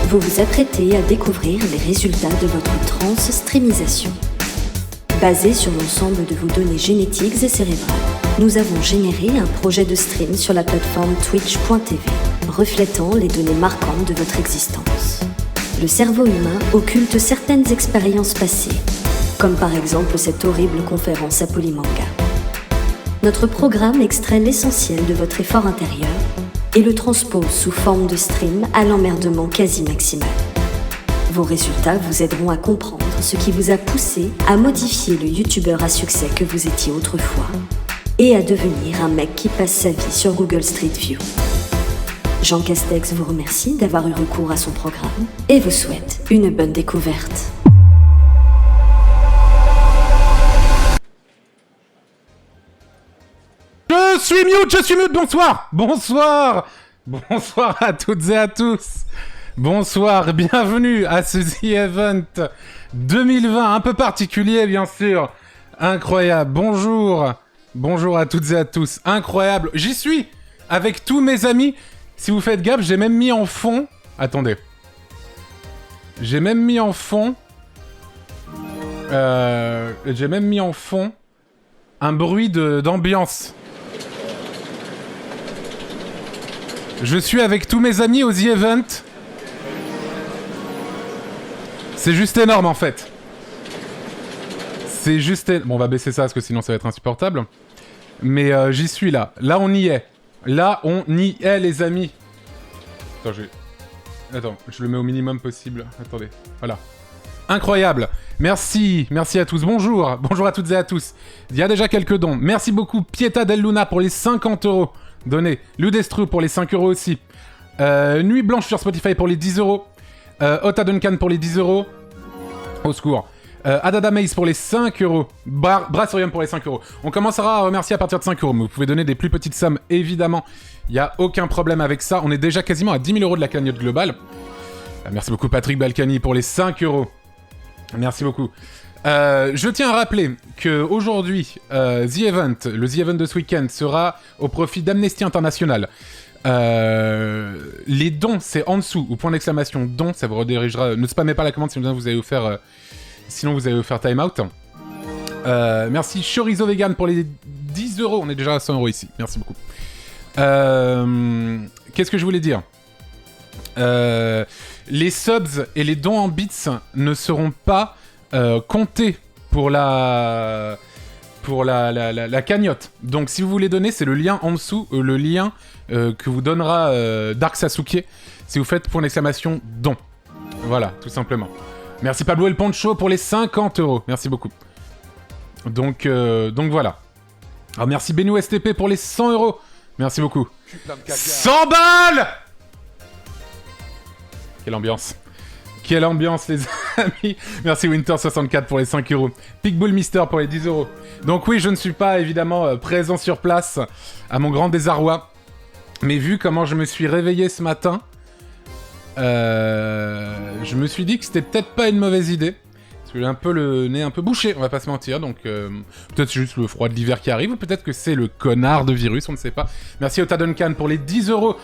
Vous vous apprêtez à découvrir les résultats de votre transstreamisation. Basé sur l'ensemble de vos données génétiques et cérébrales, nous avons généré un projet de stream sur la plateforme twitch.tv, reflétant les données marquantes de votre existence. Le cerveau humain occulte certaines expériences passées, comme par exemple cette horrible conférence à Polymanga. Notre programme extrait l'essentiel de votre effort intérieur et le transpose sous forme de stream à l'emmerdement quasi maximal. Vos résultats vous aideront à comprendre ce qui vous a poussé à modifier le youtubeur à succès que vous étiez autrefois et à devenir un mec qui passe sa vie sur Google Street View. Jean Castex vous remercie d'avoir eu recours à son programme et vous souhaite une bonne découverte. Je suis mute, bonsoir à toutes et à tous. Bonsoir, bienvenue à ce The Event 2020, un peu particulier bien sûr, incroyable, bonjour à toutes et à tous, incroyable, j'y suis, avec tous mes amis, si vous faites gaffe, j'ai même mis en fond, attendez, un bruit d'ambiance. Je suis avec tous mes amis au The Event. C'est juste énorme en fait. Bon, on va baisser ça parce que sinon ça va être insupportable. Mais j'y suis là. Là on y est. Les amis. Attends, je le mets au minimum possible. Attendez, voilà. Incroyable. Merci à tous. Bonjour à toutes et à tous. Il y a déjà quelques dons. Merci beaucoup Pieta Del Luna pour les 50 € donnés. Ludestru pour les 5 € aussi. Nuit Blanche sur Spotify pour les 10 €. Ota Duncan pour les 10 €. Au secours. Adada Maze pour les 5 €. Brassorium pour les 5 €. On commencera à remercier à partir de 5 €. Mais vous pouvez donner des plus petites sommes, évidemment. Il n'y a aucun problème avec ça. On est déjà quasiment à 10 000 € de la cagnotte globale. Merci beaucoup Patrick Balkany pour les 5 €. Merci beaucoup. Je tiens à rappeler qu'aujourd'hui, le The Event de ce week-end sera au profit d'Amnesty International. Les dons, c'est en dessous, ou point d'exclamation don, ça vous redirigera. Ne spammez pas la commande sinon vous allez vous faire time out. Merci Chorizo Vegan pour les 10 €. On est déjà à 100 € ici. Merci beaucoup. Qu'est-ce que je voulais dire ? Les subs et les dons en bits ne seront pas comptés pour la cagnotte. Donc si vous voulez donner, c'est le lien en dessous, le lien que vous donnera Dark Sasuke si vous faites point d'exclamation don. Voilà, tout simplement. Merci Pablo El Poncho pour les 50 €. Merci beaucoup. Donc voilà. Alors merci Benu STP pour les 100 €. Merci beaucoup. 100 balles! Quelle ambiance les amis. Merci Winter64 pour les 5 €. Pitbull Mister pour les 10 €. Donc oui, je ne suis pas évidemment présent sur place, à mon grand désarroi. Mais vu comment je me suis réveillé ce matin, je me suis dit que c'était peut-être pas une mauvaise idée. Parce que j'ai un peu le nez un peu bouché, on va pas se mentir. Donc peut-être c'est juste le froid de l'hiver qui arrive, ou peut-être que c'est le connard de virus, on ne sait pas. Merci Ota Duncan pour les 10 €.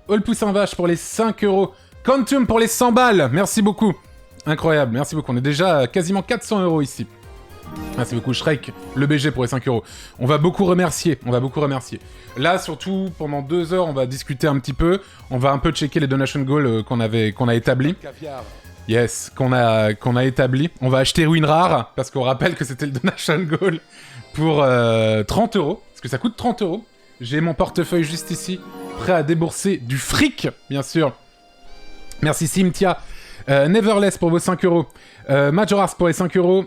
Ulpoussin Vache pour les 5 €. Quantum pour les 100 balles, merci beaucoup. Incroyable, merci beaucoup. On est déjà à quasiment 400 € ici. Merci beaucoup Shrek, le BG pour les 5 €. On va beaucoup remercier. Là, surtout, pendant 2 heures, on va discuter un petit peu. On va un peu checker les donation goals qu'on a établis. Yes, qu'on a établi. On va acheter WinRAR, parce qu'on rappelle que c'était le donation goal pour 30 €. Parce que ça coûte 30 €. J'ai mon portefeuille juste ici, prêt à débourser du fric, bien sûr. Merci Cynthia. Neverless pour vos 5 €. Majoras pour les 5 €.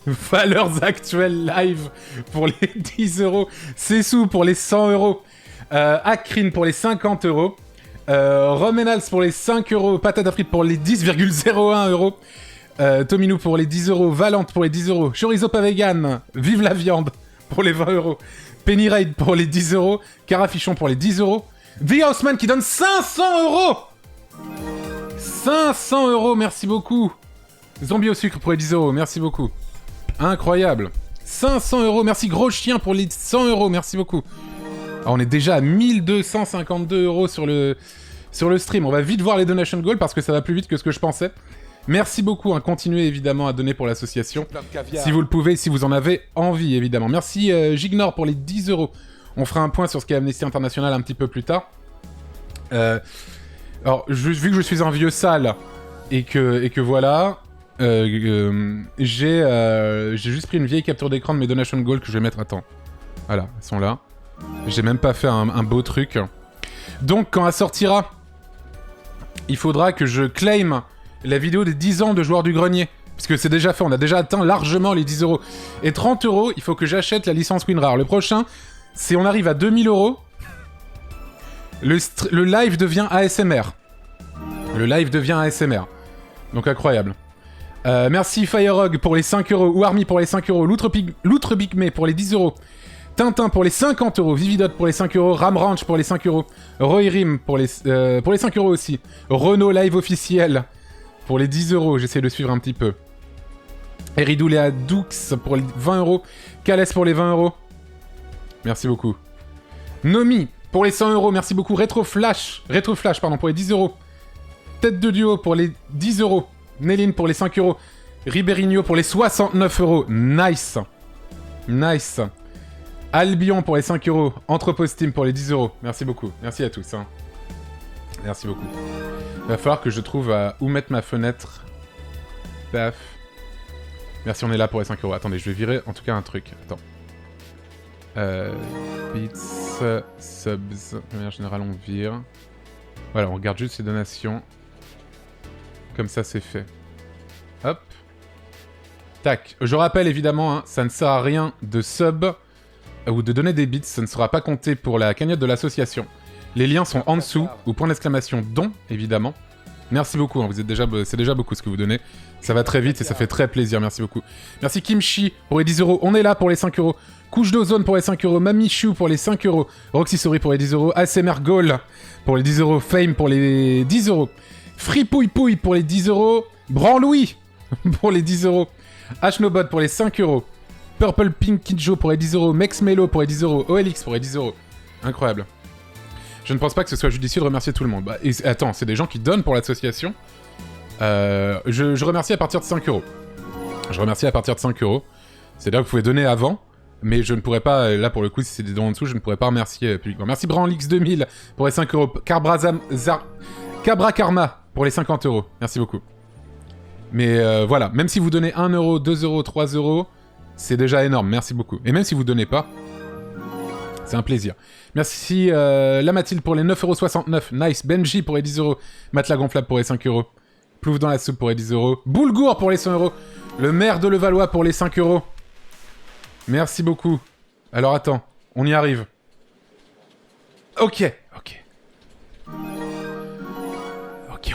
Valeurs actuelles live pour les 10 €. Sessou pour les 100 €. Akrin pour les 50 €. Romenals pour les 5 €. Patate à frites pour les 10,01 €. Tominou pour les 10 €. Valente pour les 10 €. Chorizo pas vegan. Vive la viande pour les 20 €. Penny Raid pour les 10 €. Carafichon pour les 10 €. The Houseman qui donne 500 €. 500 €, merci beaucoup. Zombie au sucre pour les 10 €, merci beaucoup. Incroyable. 500 €, merci Gros Chien pour les 100 €, merci beaucoup. Alors, on est déjà à 1252 € sur le stream. On va vite voir les donation goals parce que ça va plus vite que ce que je pensais. Merci beaucoup, hein. Continuez évidemment à donner pour l'association. Si vous le pouvez, si vous en avez envie, évidemment. Merci Gignor pour les 10 €. On fera un point sur ce qu'est Amnesty International un petit peu plus tard. Alors, vu que je suis un vieux sale et que voilà, j'ai juste pris une vieille capture d'écran de mes donation goals que je vais mettre. Attends, voilà, elles sont là. J'ai même pas fait un beau truc. Donc, quand elle sortira, il faudra que je claim la vidéo des 10 ans de joueurs du grenier. Parce que c'est déjà fait, on a déjà atteint largement les 10 €. Et 30 €, il faut que j'achète la licence WinRAR. Le prochain, si on arrive à 2000 €, le live devient ASMR. Le live devient ASMR. Donc incroyable. Merci Firehog pour les 5 €, ou Army pour les 5 €, Loutre Pygmée pour les 10 €, Tintin pour les 50 €, Vividot pour les 5 €, Ram Ranch pour les 5 €, Royrim pour les 5 € aussi, Renault Live officiel pour les 10 €, j'essaie de suivre un petit peu. Eridouléa Dux pour les 20 €, Calès pour les 20 €. Merci beaucoup. Nomi pour les 100 €, merci beaucoup. Retroflash pour les 10 €. Tête de duo pour les 10 €. Néline pour les 5 €. Ribérigno pour les 69 €. Nice. Nice. Albion pour les 5 €. Anthroposteam pour les 10 €. Merci beaucoup. Merci à tous. Hein. Merci beaucoup. Il va falloir que je trouve où mettre ma fenêtre. Paf. Merci, on est là pour les 5 €. Attendez, je vais virer en tout cas un truc. Attends. Bits, subs. De manière générale, on vire. Voilà, on regarde juste les donations. Comme ça, c'est fait. Hop. Tac. Je rappelle évidemment, hein, ça ne sert à rien de sub ou de donner des bits. Ça ne sera pas compté pour la cagnotte de l'association. Les liens sont en dessous, ou point d'exclamation don, évidemment. Merci beaucoup, hein, c'est déjà beaucoup ce que vous donnez. Ça va très vite et ça fait très plaisir, merci beaucoup. Merci Kimchi pour les 10 €. On est là pour les 5 €. Couche d'ozone pour les 5 €. Mamichou pour les 5 €. Roxy Sorry pour les 10 €. ASMR Goal pour les 10 €. Fame pour les 10 €. Fripouille Pouille pour les 10 €. Branlouis pour les 10 €. Ashnobot pour les 5 €. Purple Pink Kidjo pour les 10 €. Mex Melo pour les 10 €. OLX pour les 10 €. Incroyable. Je ne pense pas que ce soit judicieux de remercier tout le monde. Bah, attends, c'est des gens qui donnent pour l'association. Je remercie à partir de 5 €. Je remercie à partir de 5 €. C'est-à-dire que vous pouvez donner avant, mais je ne pourrais pas, là pour le coup, si c'est des dons en dessous, je ne pourrais pas remercier publiquement. Merci Branlix 2000 pour les 5 €. Cabra Karma pour les 50 €. Merci beaucoup. Mais voilà, même si vous donnez 1 €, 2 €, 3 €, c'est déjà énorme. Merci beaucoup. Et même si vous donnez pas, c'est un plaisir. Merci la Mathilde pour les 9,69 €. Nice. Benji pour les 10 €. Matelas gonflable pour les 5 €. Plouf dans la soupe pour les 10 €. Boulgour pour les 100 €. Le maire de Levallois pour les 5 €. Merci beaucoup. Alors attends, on y arrive. Ok,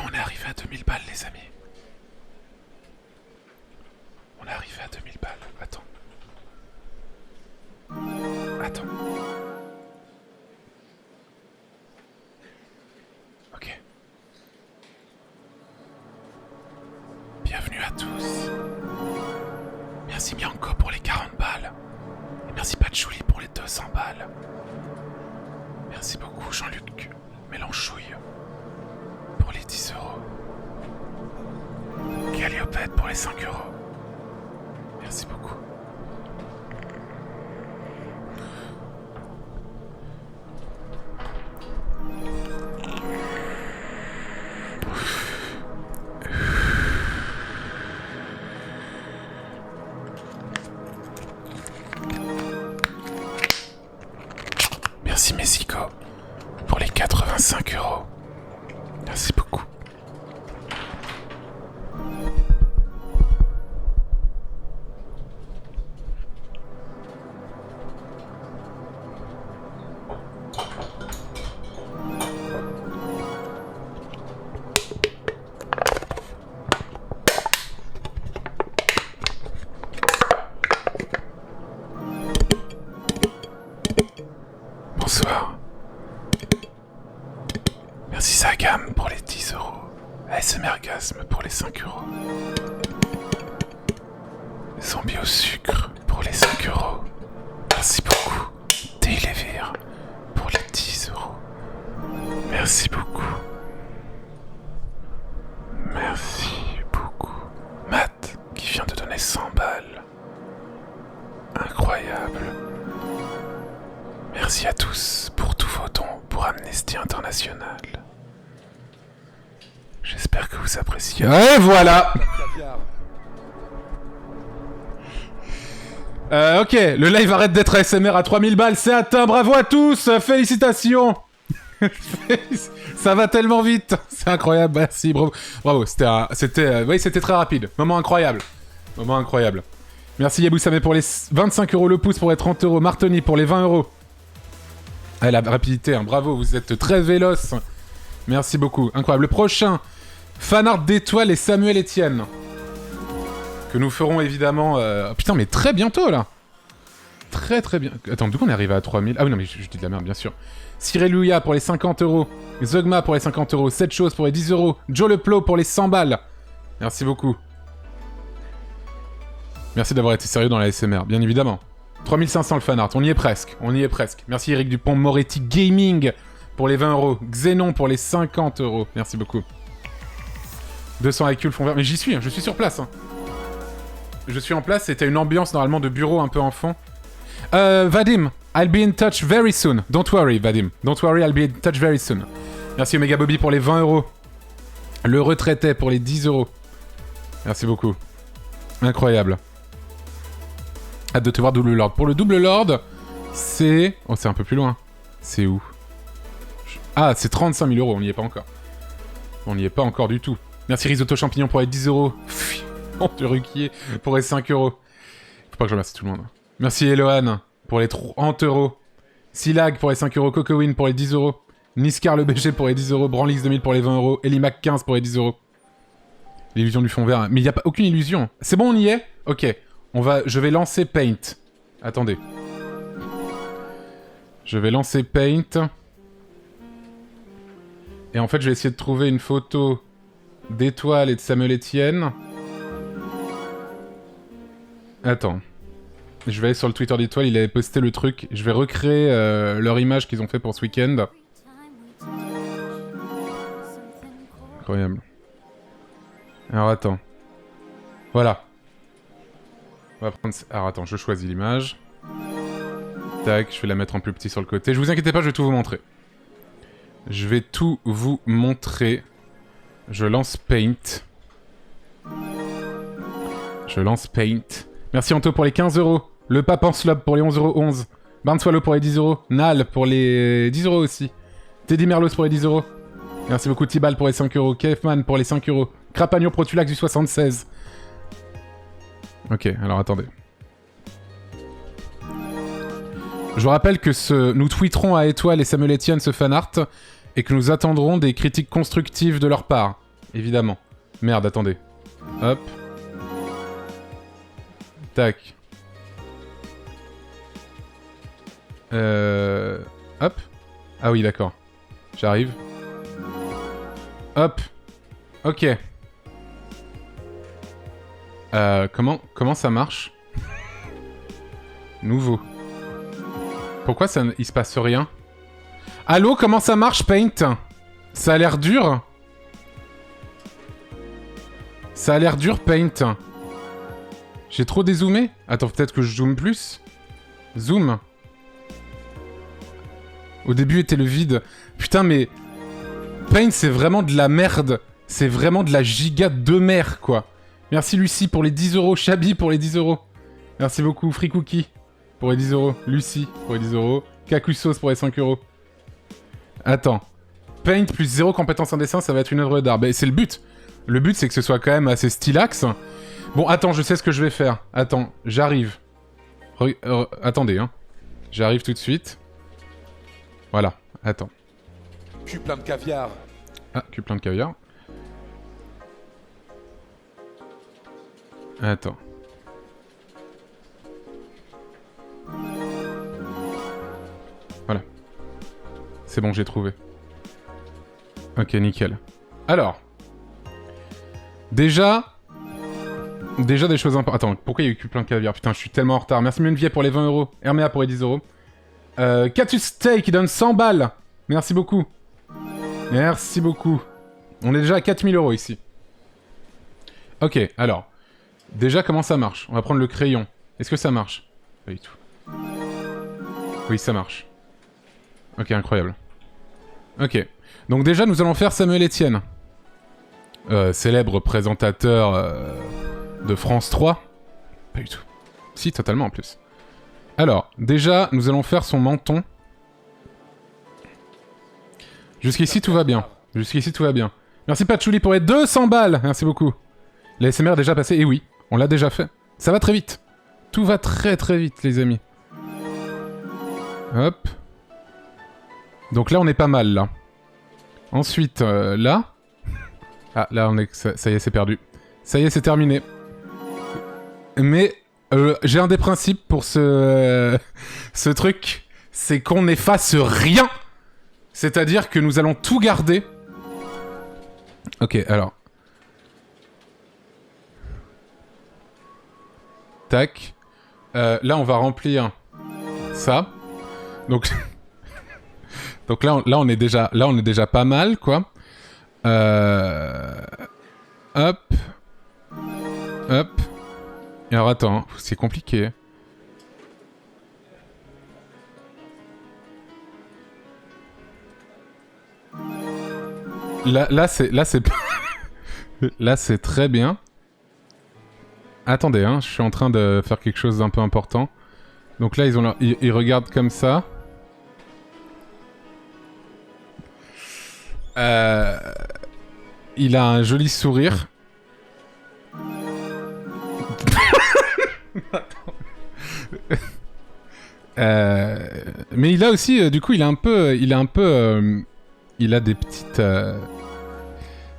on est arrivé à 2000 balles, les amis. On est arrivé à 2000 balles. Attends. Ok. Bienvenue à tous. Merci Bianco pour les 40 balles. Et merci Patchouli pour les 200 balles. Merci beaucoup Jean-Luc Mélenchouille pour les 10 €. Caliopette pour les 5 €. Merci beaucoup. Merci Mexico pour les 85 €. Merci beaucoup. Bonsoir. Merci Sagam pour les 10 €. ASMRgasme pour les 5 €. Zombie au sucre pour les 5 €. Merci beaucoup. Dailevir pour les 10 €. Merci beaucoup. Merci à tous pour tous vos dons pour Amnesty International. J'espère que vous appréciez. Et voilà. Ok, le live arrête d'être ASMR à 3000 balles, c'est atteint, bravo à tous, félicitations. Ça va tellement vite, c'est incroyable, merci, bravo. Bravo, c'était très rapide, moment incroyable. Moment incroyable. Merci Yabousamé pour les 25 € le pouce, pour les 30 €, Martoni pour les 20 €. Ah, la rapidité, hein, bravo, vous êtes très véloce. Merci beaucoup, incroyable. Le prochain, fanart d'étoiles et Samuel Etienne. Que nous ferons évidemment... Putain, mais très bientôt, là. Très très bien. Attends, d'où on est arrivé à 3000 ? Ah oui, non, mais je dis de la merde, bien sûr. Cyreluya pour les 50 €. Zogma pour les 50 €. 7 choses pour les 10 €. Joe Le Plo pour les 100 balles. Merci beaucoup. Merci d'avoir été sérieux dans la SMR, bien évidemment. 3500 le fanart, on y est presque. On y est presque. Merci Eric Dupont Moretti Gaming pour les 20 €. Xenon pour les 50 €. Merci beaucoup. 200 IQ le fond vert. Mais j'y suis, hein, je suis sur place. Hein. Je suis en place, c'était une ambiance normalement de bureau un peu en fond. Vadim, I'll be in touch very soon. Don't worry, Vadim. Don't worry, I'll be in touch very soon. Merci Omega Bobby pour les 20 €. Le retraité pour les 10 €. Merci beaucoup. Incroyable. Hâte de te voir Double Lord. Pour le Double Lord, c'est... Oh, c'est un peu plus loin. C'est où? Ah, c'est 35 000 €, on n'y est pas encore. On n'y est pas encore du tout. Merci Risotto Champignon pour les 10 €. De Ruquier pour les 5 €. Faut pas que je remercie tout le monde. Merci Elohan pour les 30 €. Silag pour les 5 €. Cocowin pour les 10 €. Niskar le BG pour les 10 €. Branlix 2000 pour les 20 €. Elimac 15 pour les 10 €. L'illusion du fond vert. Mais il n'y a pas aucune illusion. C'est bon, on y est? Ok. Je vais lancer Paint. Attendez. Je vais lancer Paint. Et en fait, je vais essayer de trouver une photo d'Étoile et de Samuel Etienne. Attends. Je vais aller sur le Twitter d'Étoile, il avait posté le truc. Je vais recréer leur image qu'ils ont fait pour ce week-end. Incroyable. Alors attends. Voilà. On va prendre... Alors attends, je choisis l'image. Tac, je vais la mettre en plus petit sur le côté. Je vous inquiétez pas, je vais tout vous montrer. Je vais tout vous montrer. Je lance Paint. Je lance Paint. Merci Anto pour les 15 €. Le Pape en Slob pour les 11,11 €. Barn Swallow pour les 10 €. Nal pour les 10 € aussi. Teddy Merlos pour les 10 €. Merci beaucoup Tibal pour les 5 €. KFman pour les 5 €. Crapagno Protulax du 76. Ok, alors attendez. Je vous rappelle que nous tweeterons à Étoile et Samuel Etienne ce fanart et que nous attendrons des critiques constructives de leur part. Évidemment. Merde, attendez. Hop. Tac. Hop. Ah oui, d'accord. J'arrive. Hop. Ok. Comment ça marche? Nouveau. Pourquoi il se passe rien? Allô, comment ça marche, Paint? Ça a l'air dur. Ça a l'air dur, Paint. J'ai trop dézoomé? Attends, peut-être que je zoome plus? Zoom. Au début était le vide. Putain, mais... Paint, c'est vraiment de la merde. C'est vraiment de la giga de mer, quoi. Merci Lucie pour les 10 €. Chabi pour les 10 €. Merci beaucoup. Free Cookie pour les 10 €. Lucie pour les 10 €. Kakusos pour les 5 €. Attends. Paint plus 0 compétence en dessin, ça va être une œuvre d'art. Bah, c'est le but. Le but, c'est que ce soit quand même assez stylax. Bon, attends, je sais ce que je vais faire. Attends, j'arrive. Attendez, hein. J'arrive tout de suite. Voilà, attends. Cul plein de caviar. Ah, cul plein de caviar. Attends. Voilà. C'est bon, j'ai trouvé. Ok, nickel. Alors. Déjà des choses importantes. Attends, pourquoi il y a eu plein de caviar? Putain, je suis tellement en retard. Merci Munvier pour les 20 €. Herméa pour les 10 €. Catus Steak qui donne 100 balles. Merci beaucoup. Merci beaucoup. On est déjà à 4000 € ici. Ok, alors. Déjà, comment ça marche? On va prendre le crayon. Est-ce que ça marche? Pas du tout. Oui, ça marche. Ok, incroyable. Ok. Donc déjà, nous allons faire Samuel Etienne. Célèbre présentateur de France 3. Pas du tout. Si, totalement en plus. Alors, déjà, nous allons faire son menton. Jusqu'ici, tout va bien. Jusqu'ici, tout va bien. Merci Patchouli pour les 200 balles. Merci beaucoup. La SMR est déjà passée. Et oui, on l'a déjà fait. Ça va très vite. Tout va très très vite, les amis. Hop. Donc là, on est pas mal, là. Ensuite, là... Ah, là, on est... Ça y est, c'est perdu. Ça y est, c'est terminé. Mais j'ai un des principes pour ce truc, c'est qu'on n'efface rien. C'est-à-dire que nous allons tout garder. Ok, alors. Tac. Là, on va remplir ça. Donc, donc là, on est déjà pas mal, quoi. Hop. Hop. Et alors attends, c'est compliqué. Là c'est là c'est très bien. Attendez, hein, je suis en train de faire quelque chose d'un peu important. Donc là ils regardent comme ça. Il a un joli sourire. Mais il a aussi, du coup, il a des petites,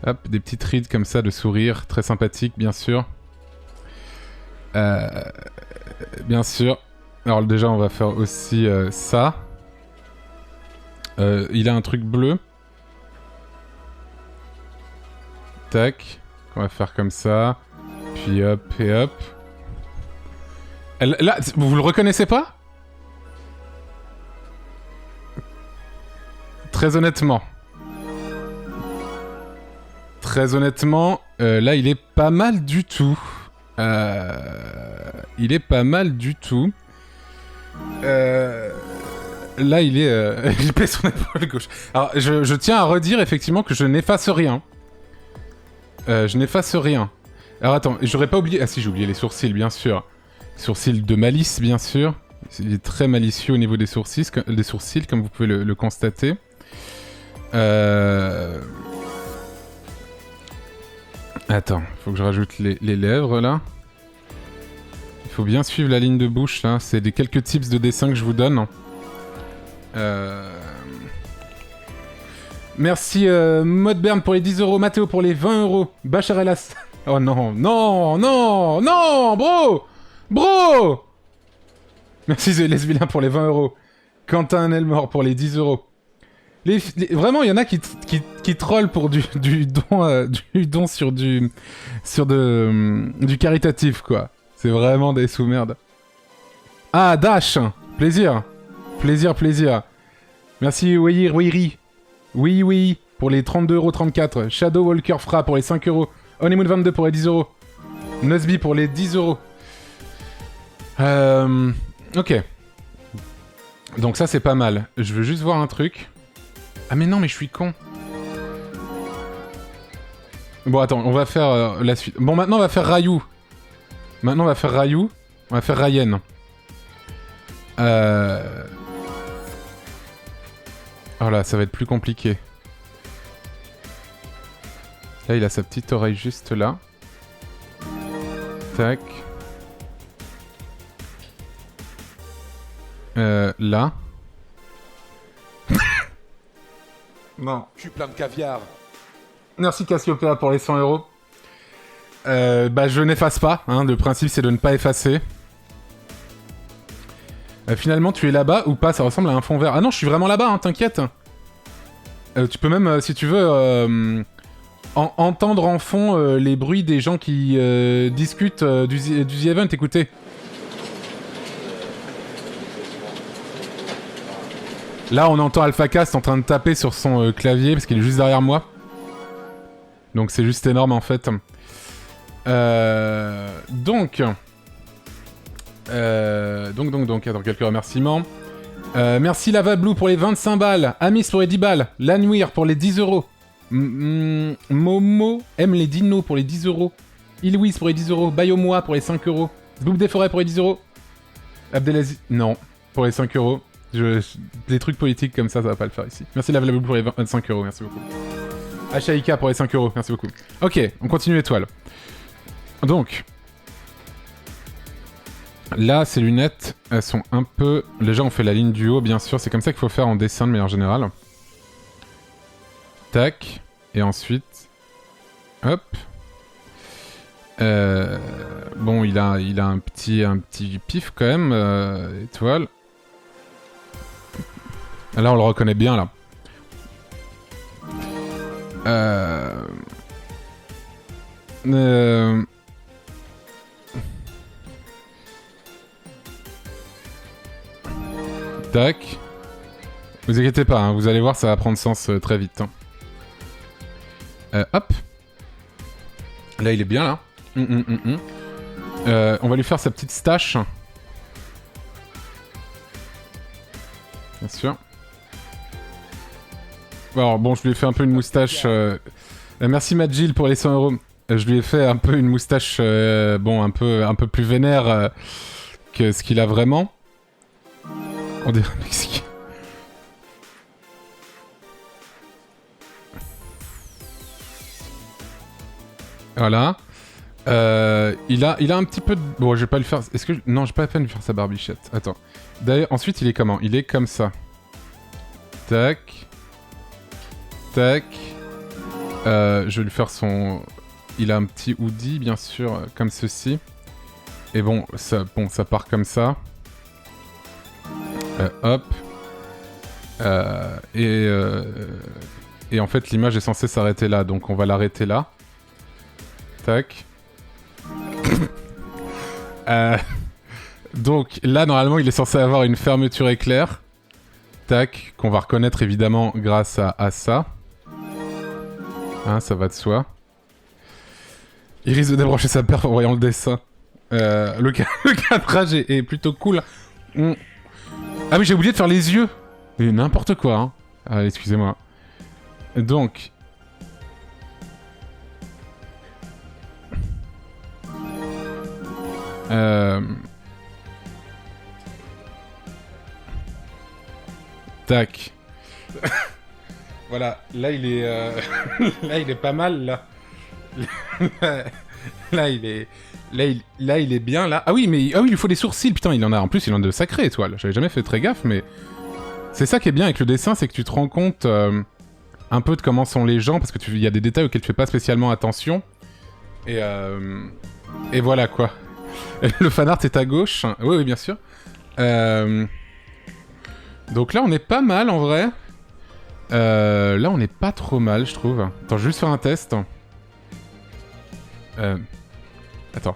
hop, des petites rides comme ça de sourire, très sympathique, bien sûr. Bien sûr. Alors déjà, on va faire aussi ça. Il a un truc bleu. Tac. On va faire comme ça. Puis hop et hop. Là, vous le reconnaissez pas? Très honnêtement. Là, il est pas mal du tout. Il est pas mal du tout. Là, il est... il pèse son épaule gauche. Alors, je tiens à redire, effectivement, que je n'efface rien. Je n'efface rien. Alors, attends, j'aurais pas oublié... Ah si, j'ai oublié les sourcils, bien sûr. Sourcils de malice, bien sûr. Il est très malicieux au niveau des sourcils, comme vous pouvez le constater. Attends, faut que je rajoute les lèvres, là. Il faut bien suivre la ligne de bouche, là. C'est des quelques tips de dessin que je vous donne. Merci Modbern pour les 10€, Mathéo pour les 20€, Bachar Elas... Oh non, non, non, non, bro! Bro! Merci The Lesbilien pour les 20€. Quentin Elmore pour les 10€. Vraiment, il y en a qui trollent pour du don sur du caritatif, quoi. C'est vraiment des sous-merdes. Ah, Dash! Plaisir. Plaisir. Merci Weiri. Oui, pour les 32,34€. Shadow Walker Fra pour les 5€. Honeymoon 22 pour les 10€. Nusby pour les 10€. Ok. Donc ça, c'est pas mal. Je veux juste voir un truc. Ah mais non, mais je suis con. Bon, attends, on va faire la suite. Bon, maintenant, on va faire Rayou. On va faire Ryan. Oh là, ça va être plus compliqué. Là, il a sa petite oreille juste là. Tac. Là. Non. Je suis plein de caviar. Merci Cassiopeia pour les 100€. Bah, je n'efface pas. Hein. Le principe, c'est de ne pas effacer. Finalement, tu es là-bas ou pas? Ça ressemble à un fond vert. Ah non, je suis vraiment là-bas, hein, t'inquiète. Tu peux même, si tu veux, entendre en fond les bruits des gens qui discutent du The Event. Écoutez. Là, on entend AlphaCast en train de taper sur son clavier parce qu'il est juste derrière moi. Donc, c'est juste énorme, en fait. Donc, attends, quelques remerciements. Merci Lava Blue pour les 25 balles. Amis pour les 10 balles. Lanwir pour les 10 euros. Momo aime les dinos pour les 10 euros. Ilwiz pour les 10 euros. Bayomoa pour les 5 euros. Boob des forêts pour les 10 euros. Abdelaziz, non, pour les 5 euros. Des trucs politiques comme ça va pas le faire ici. Merci Lava Blue pour les 25 euros, merci beaucoup. Achaïka pour les 5 euros, merci beaucoup. Ok, on continue l'étoile. Donc, là, ces lunettes, elles sont un peu... Déjà, on fait la ligne du haut, bien sûr. C'est comme ça qu'il faut faire en dessin de manière générale. Tac. Et ensuite... Hop. Bon, il a un petit pif quand même, étoile. Là, on le reconnaît bien, là. Tac. Vous inquiétez pas, hein, vous allez voir, ça va prendre sens très vite. Hein. Hop. Là, il est bien, là. On va lui faire sa petite stache. Bien sûr. Alors, bon, je lui ai fait un peu une moustache... merci Majil pour les 100 euros. Je lui ai fait un peu une moustache, bon, un peu plus vénère que ce qu'il a vraiment. On dirait un Mexicain. Voilà. Il a un petit peu de... Bon, je vais pas lui faire... Est-ce que... Non, j'ai pas la peine de lui faire sa barbichette. Attends. D'ailleurs, ensuite, il est comment? Il est comme ça. Tac. Tac. Je vais lui faire son... Il a un petit hoodie, bien sûr, comme ceci. Et bon, ça part comme ça. Hop. Et en fait, l'image est censée s'arrêter là, donc on va l'arrêter là. Tac. Donc là, normalement, il est censé avoir une fermeture éclair. Tac, qu'on va reconnaître évidemment grâce à ça. Hein, ça va de soi. Il risque de débrancher sa paire en voyant le dessin. Le cadrage est plutôt cool. Ah oui, j'ai oublié de faire les yeux. Mais n'importe quoi, hein. Ah, excusez-moi. Donc... Tac. Voilà, là il est... là il est pas mal, là. Là il est... Là il est bien, là. Ah oui, mais il lui faut des sourcils, putain, il en a... En plus, il en a de sacrées étoiles. J'avais jamais fait très gaffe, mais... C'est ça qui est bien avec le dessin, c'est que tu te rends compte un peu de comment sont les gens, parce que il y a des détails auxquels tu fais pas spécialement attention. Et voilà, quoi. Le fanart est à gauche. Oui, oui, bien sûr. Donc là, on est pas mal, en vrai. Là, on est pas trop mal, je trouve. Attends, je vais juste faire un test. Attends.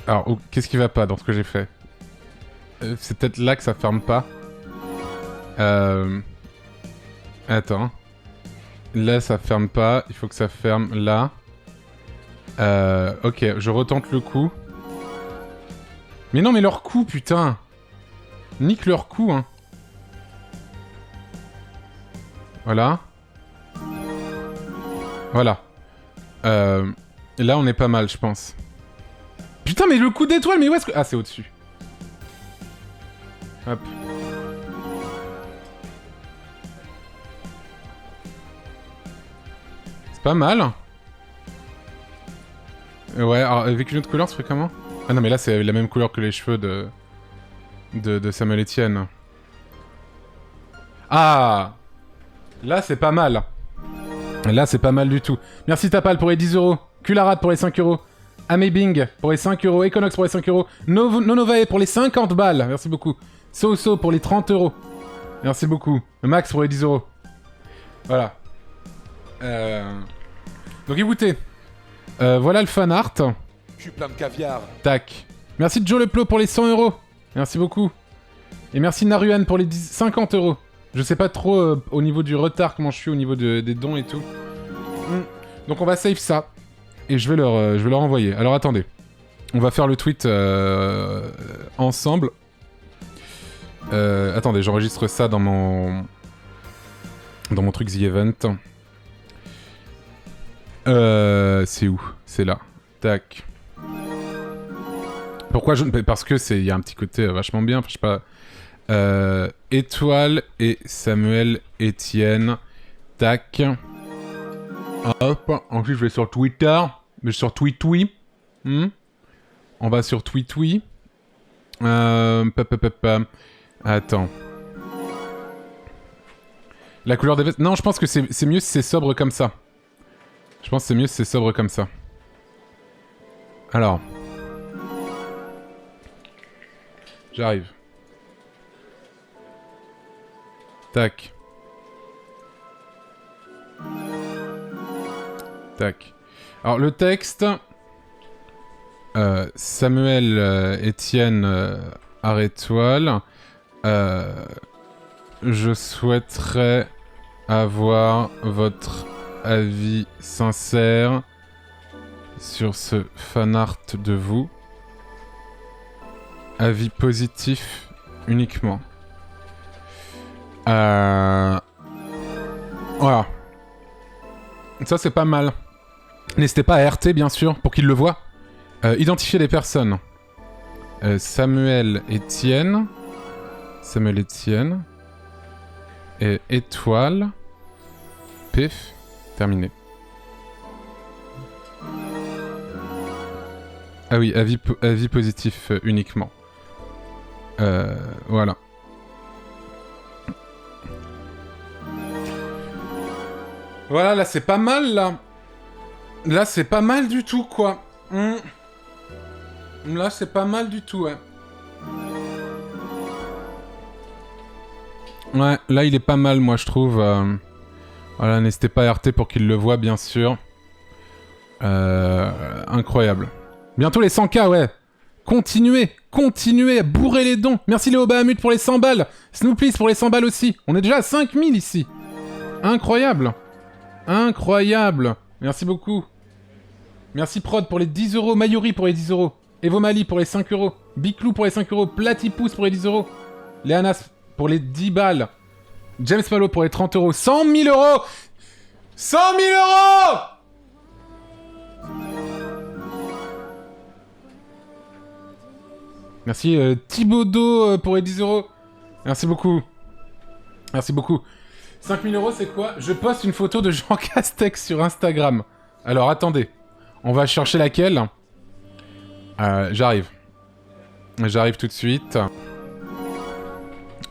Alors, oh, qu'est-ce qui va pas dans ce que j'ai fait? C'est peut-être là que ça ferme pas. Attends. Là, ça ferme pas. Il faut que ça ferme là. Ok, je retente le coup. Mais non, mais leur coup, putain. Nique leur coup, hein. Voilà. Voilà. Là, on est pas mal, je pense. Putain, mais le coup d'étoile, mais où est-ce que... Ah, c'est au-dessus. Hop. C'est pas mal. Ouais, alors, avec une autre couleur, ça ferait comment? Ah non, mais là, c'est la même couleur que les cheveux de Samuel Etienne. Ah! Là, c'est pas mal. Là, c'est pas mal du tout. Merci Tapal pour les 10 euros. Kularad pour les 5 euros. Amebing pour les 5 euros. Econox pour les 5 euros. Nonovae pour les 50 balles. Merci beaucoup. Soso pour les 30 euros. Merci beaucoup. Max pour les 10 euros. Voilà. Donc écoutez. Voilà le fan art. Je suis plein de caviar. Tac. Merci Joe Leplo pour les 100 euros. Merci beaucoup. Et merci Naruan pour les 50 euros. Je sais pas trop au niveau du retard comment je suis au niveau des dons et tout. Donc on va save ça. Et je vais leur envoyer. Alors attendez. On va faire le tweet ensemble. Attendez, j'enregistre ça dans mon truc The Event. C'est où? C'est là. Tac. Pourquoi je... Parce que il y a un petit côté vachement bien, je sais pas... Étoile et Samuel Etienne. Tac. Hop. Ensuite, je vais sur Twitter. Je vais sur TweetWee. On va sur TweetWee. Attends. La couleur des vestes... Non, je pense que c'est mieux si c'est sobre comme ça. Je pense que c'est mieux si c'est sobre comme ça. Alors. J'arrive. Tac. Tac. Alors le texte... Samuel Etienne Arétoile. Je souhaiterais avoir votre avis sincère sur ce fanart de vous. Avis positif uniquement. Voilà. Ça c'est pas mal. N'hésitez pas à RT bien sûr pour qu'il le voit. Identifier les personnes. Samuel Etienne. Et étoile. Pif. Terminé. Ah oui, avis positif uniquement. Voilà. Voilà, là c'est pas mal là. Là c'est pas mal du tout quoi. Là c'est pas mal du tout, ouais. Ouais, là il est pas mal moi je trouve. Voilà, n'hésitez pas à RT pour qu'il le voit bien sûr. Incroyable. Bientôt les 100K, ouais. Continuez à bourrer les dons. Merci Léo Bahamut pour les 100 balles. Snooplis pour les 100 balles aussi. On est déjà à 5000 ici. Incroyable. Merci beaucoup. Merci Prod pour les 10 euros. Mayuri pour les 10 euros. Evo Mali pour les 5 euros. Biclou pour les 5 euros. Platipousse pour les 10 euros. Léanas pour les 10 balles. James Malo pour les 30 euros. 100 000 euros 100 000 euros. Merci Thibaudot pour les 10 euros. Merci beaucoup. 5000 euros, c'est quoi? Je poste une photo de Jean Castex sur Instagram. Alors, attendez. On va chercher laquelle. J'arrive tout de suite.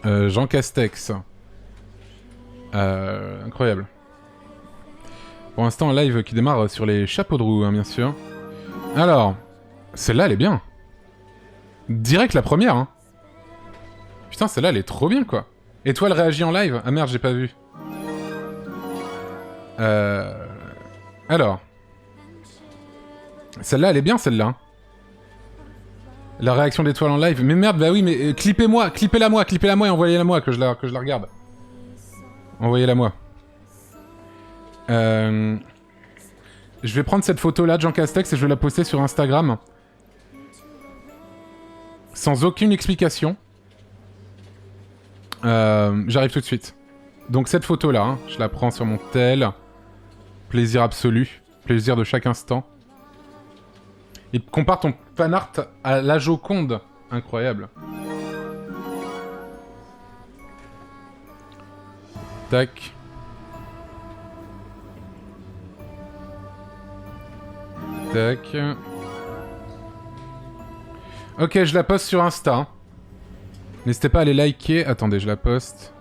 Jean Castex. Incroyable. Pour l'instant, un live qui démarre sur les chapeaux de roue, hein, bien sûr. Alors, celle-là, elle est bien. Direct la première, hein. Putain, celle-là, elle est trop bien, quoi. Étoile réagit en live? Ah merde, j'ai pas vu. Alors. Celle-là, elle est bien, celle-là. Hein. La réaction d'Étoile en live. Mais merde, bah oui, mais clippez-la moi et envoyez-la moi, que je la regarde. Envoyez-la moi. Je vais prendre cette photo-là de Jean Castex et je vais la poster sur Instagram. Sans aucune explication. J'arrive tout de suite. Donc cette photo-là, hein, je la prends sur mon tel. Plaisir absolu. Plaisir de chaque instant. Et compare ton fanart à la Joconde. Incroyable. Tac. Tac. Ok, je la poste sur Insta. N'hésitez pas à les liker. Attendez, je la poste.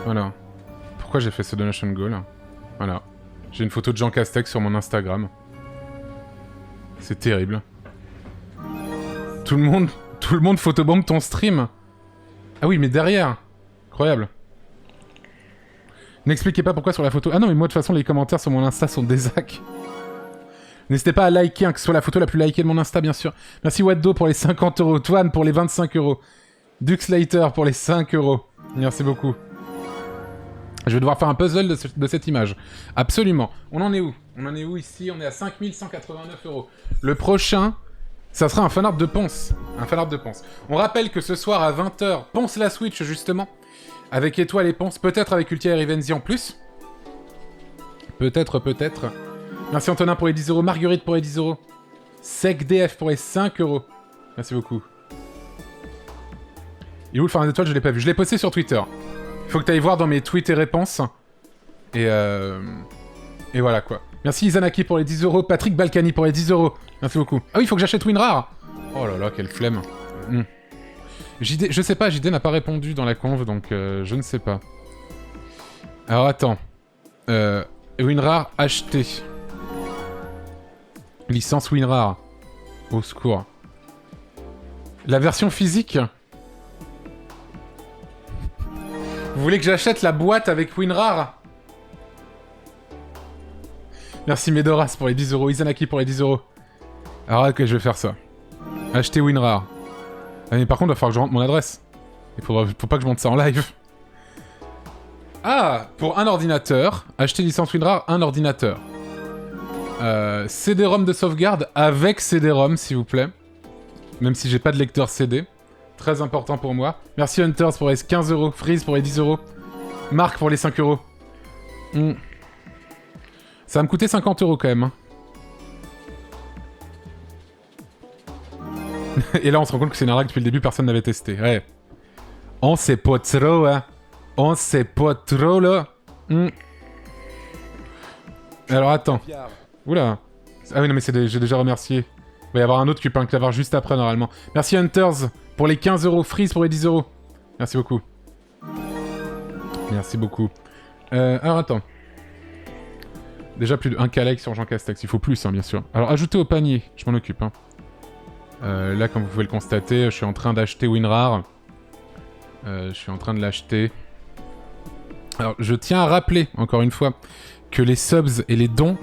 Voilà. Pourquoi j'ai fait ce donation goal? Voilà. J'ai une photo de Jean Castex sur mon Instagram. C'est terrible. Tout le monde photobombe ton stream. Ah oui, mais derrière. Incroyable. N'expliquez pas pourquoi sur la photo... Ah non, mais moi, de toute façon, les commentaires sur mon Insta sont des hacks. N'hésitez pas à liker, hein, que ce soit la photo la plus likée de mon Insta, bien sûr. Merci Waddo pour les 50 euros. Twan pour les 25 euros. Duxlater pour les 5 euros. Merci beaucoup. Je vais devoir faire un puzzle de cette image. Absolument. On en est où? On en est où ici? On est à 5189 euros. Le prochain, ça sera un fanart de Ponce. Un fanart de Ponce. On rappelle que ce soir à 20h, Ponce la Switch justement. Avec Étoile et Ponce, peut-être avec Ultia et Rivenzi en plus. Peut-être. Merci Antonin pour les 10 euros, Marguerite pour les 10 euros. SecDF pour les 5 euros. Merci beaucoup. Et où le fanart d'étoile, je l'ai pas vu. Je l'ai posté sur Twitter. Il faut que tu ailles voir dans mes tweets et réponses. Et voilà quoi. Merci Izanaki pour les 10 euros, Patrick Balkany pour les 10 euros. Merci beaucoup. Ah oui, il faut que j'achète WinRAR. Oh là là, quelle flemme. JD, je sais pas, JD n'a pas répondu dans la conv, donc je ne sais pas. Alors attends. WinRAR acheté. Licence WinRAR. Au secours. La version physique. Vous voulez que j'achète la boîte avec WinRAR? Merci Medoras pour les 10 euros, Izanaki pour les 10 euros. Alors ok, je vais faire ça. Acheter WinRAR. Ah, mais par contre, il va falloir que je rentre mon adresse. Faut pas que je monte ça en live. Ah, pour un ordinateur, acheter licence WinRAR, un ordinateur. CD-ROM de sauvegarde avec CD-ROM, s'il vous plaît. Même si j'ai pas de lecteur CD. Très important pour moi. Merci Hunters pour les 15 euros. Freeze pour les 10 euros. Marc pour les 5 euros. Ça va me coûter 50 euros quand même. Hein. Et là, on se rend compte que c'est une arnaque depuis le début, personne n'avait testé. Ouais. On sait pas trop, hein. On sait pas trop, là. Alors, attends. Oula. Ah oui, non, mais j'ai déjà remercié. Il va y avoir un autre qui peut l'avoir juste après, normalement. Merci Hunters pour les 15 euros. Freeze pour les 10 euros. Merci beaucoup. Merci beaucoup. Alors, attends. Déjà plus de 1 K sur Jean Castex. Il faut plus, hein, bien sûr. Alors, ajoutez au panier. Je m'en occupe, hein. Là, comme vous pouvez le constater, je suis en train d'acheter WinRAR. Je suis en train de l'acheter. Alors, je tiens à rappeler, encore une fois, que les subs et les dons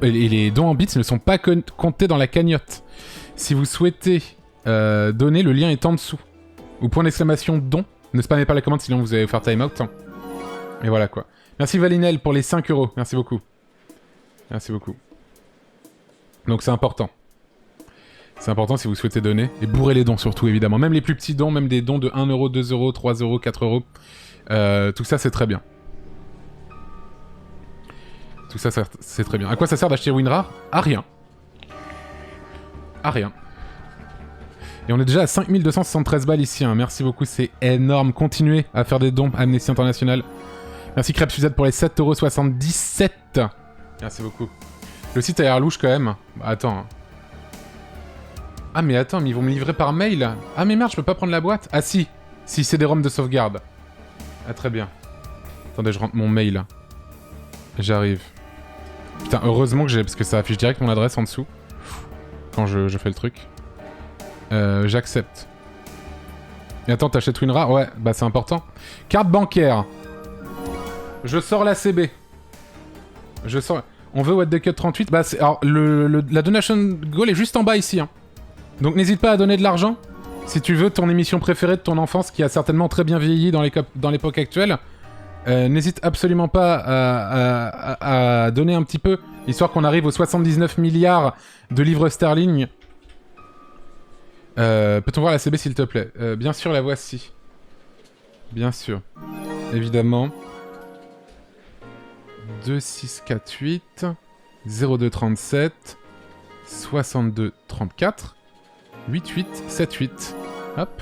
les dons en bits ne sont pas comptés dans la cagnotte. Si vous souhaitez donner, le lien est en dessous. Ou point d'exclamation don. Ne spammez pas la commande, sinon vous allez faire timeout. Et voilà quoi. Merci Valinel pour les 5 euros. Merci beaucoup. Merci beaucoup. Donc c'est important. C'est important si vous souhaitez donner. Et bourrez les dons surtout, évidemment. Même les plus petits dons, même des dons de 1 euro, 2 euros, 3 euros, 4 euros. Tout ça, c'est très bien. Tout ça, c'est très bien. À quoi ça sert d'acheter WinRAR? À rien. À rien. Et on est déjà à 5273 balles ici. Hein. Merci beaucoup, c'est énorme. Continuez à faire des dons à Amnesty International. Merci Crêpe Suzette pour les 7,77 €. Merci beaucoup. Le site a l'air louche quand même. Bah, attends. Ah mais attends, mais ils vont me livrer par mail. Ah mais merde, je peux pas prendre la boîte. Ah si. Si, c'est des ROM de sauvegarde. Ah très bien. Attendez, je rentre mon mail. J'arrive. Putain, heureusement que j'ai... Parce que ça affiche direct mon adresse en dessous. Quand je fais le truc. J'accepte. Et attends, t'achètes WinRAR? Ouais, bah c'est important. Carte bancaire. Je sors la CB. Je sors... On veut What the Cut 38. Bah alors, la donation goal est juste en bas ici. Hein. Donc n'hésite pas à donner de l'argent. Si tu veux ton émission préférée de ton enfance, qui a certainement très bien vieilli dans l'époque actuelle. N'hésite absolument pas à donner un petit peu, histoire qu'on arrive aux 79 milliards de livres sterling. Peut-on voir la CB s'il te plaît? Bien sûr, la voici. Bien sûr. Évidemment. 2648 0237 62 34 88 78. Hop.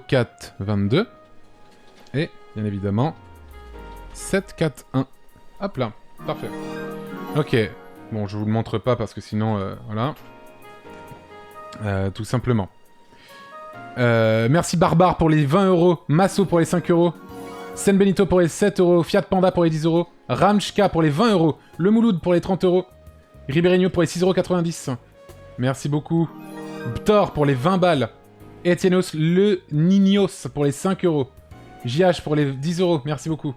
04 22. Et, bien évidemment, 741. Hop là. Parfait. Ok. Bon, je vous le montre pas parce que sinon, voilà. Tout simplement. Merci Barbare pour les 20 euros. Masso pour les 5 euros. Sen Benito pour les 7 euros. Fiat Panda pour les 10 euros. Ramchka pour les 20 euros. Le Mouloud pour les 30 euros. Ribérigno pour les 6,90 €. Merci beaucoup. Btor pour les 20 balles. Etienos Le Ninios pour les 5 euros. JH pour les 10 euros. Merci beaucoup.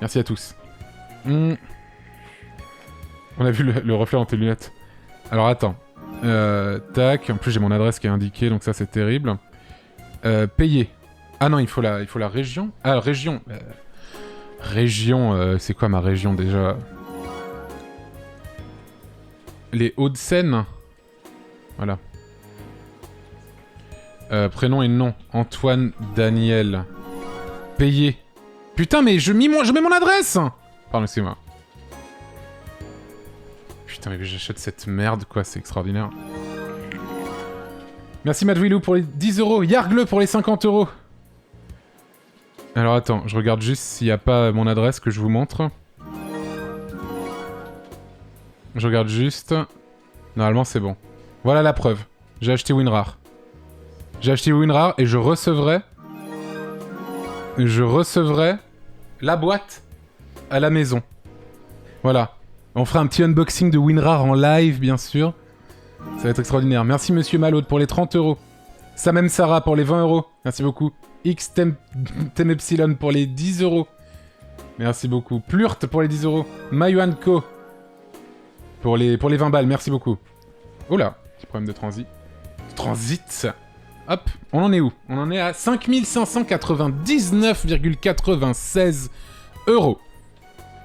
Merci à tous. On a vu le reflet dans tes lunettes. Alors attends. Tac. En plus j'ai mon adresse qui est indiquée, donc ça c'est terrible. Payer. Ah non, il faut la région. Ah, région. Région, c'est quoi ma région déjà? Les Hauts-de-Seine. Voilà. Prénom et nom. Antoine Daniel. Payé. Putain, mais je mets mon adresse. Pardon, excusez-moi. Putain, mais j'achète cette merde, quoi. C'est extraordinaire. Merci Madwilou pour les 10 euros. Yargle pour les 50 euros. Alors attends, je regarde juste s'il n'y a pas mon adresse que je vous montre. Je regarde juste. Normalement, c'est bon. Voilà la preuve. J'ai acheté WinRAR. J'ai acheté WinRAR et je recevrai la boîte à la maison. Voilà. On fera un petit unboxing de WinRAR en live, bien sûr. Ça va être extraordinaire. Merci Monsieur Malode pour les 30 euros. Samem Sarah pour les 20 euros. Merci beaucoup. Xtem Epsilon pour les 10 euros. Merci beaucoup. Plurt pour les 10 euros. Mayuan Co. Pour les 20 balles. Merci beaucoup. Oula, petit problème de transit. Transit. Hop, on en est où? On en est à 5599,96 euros.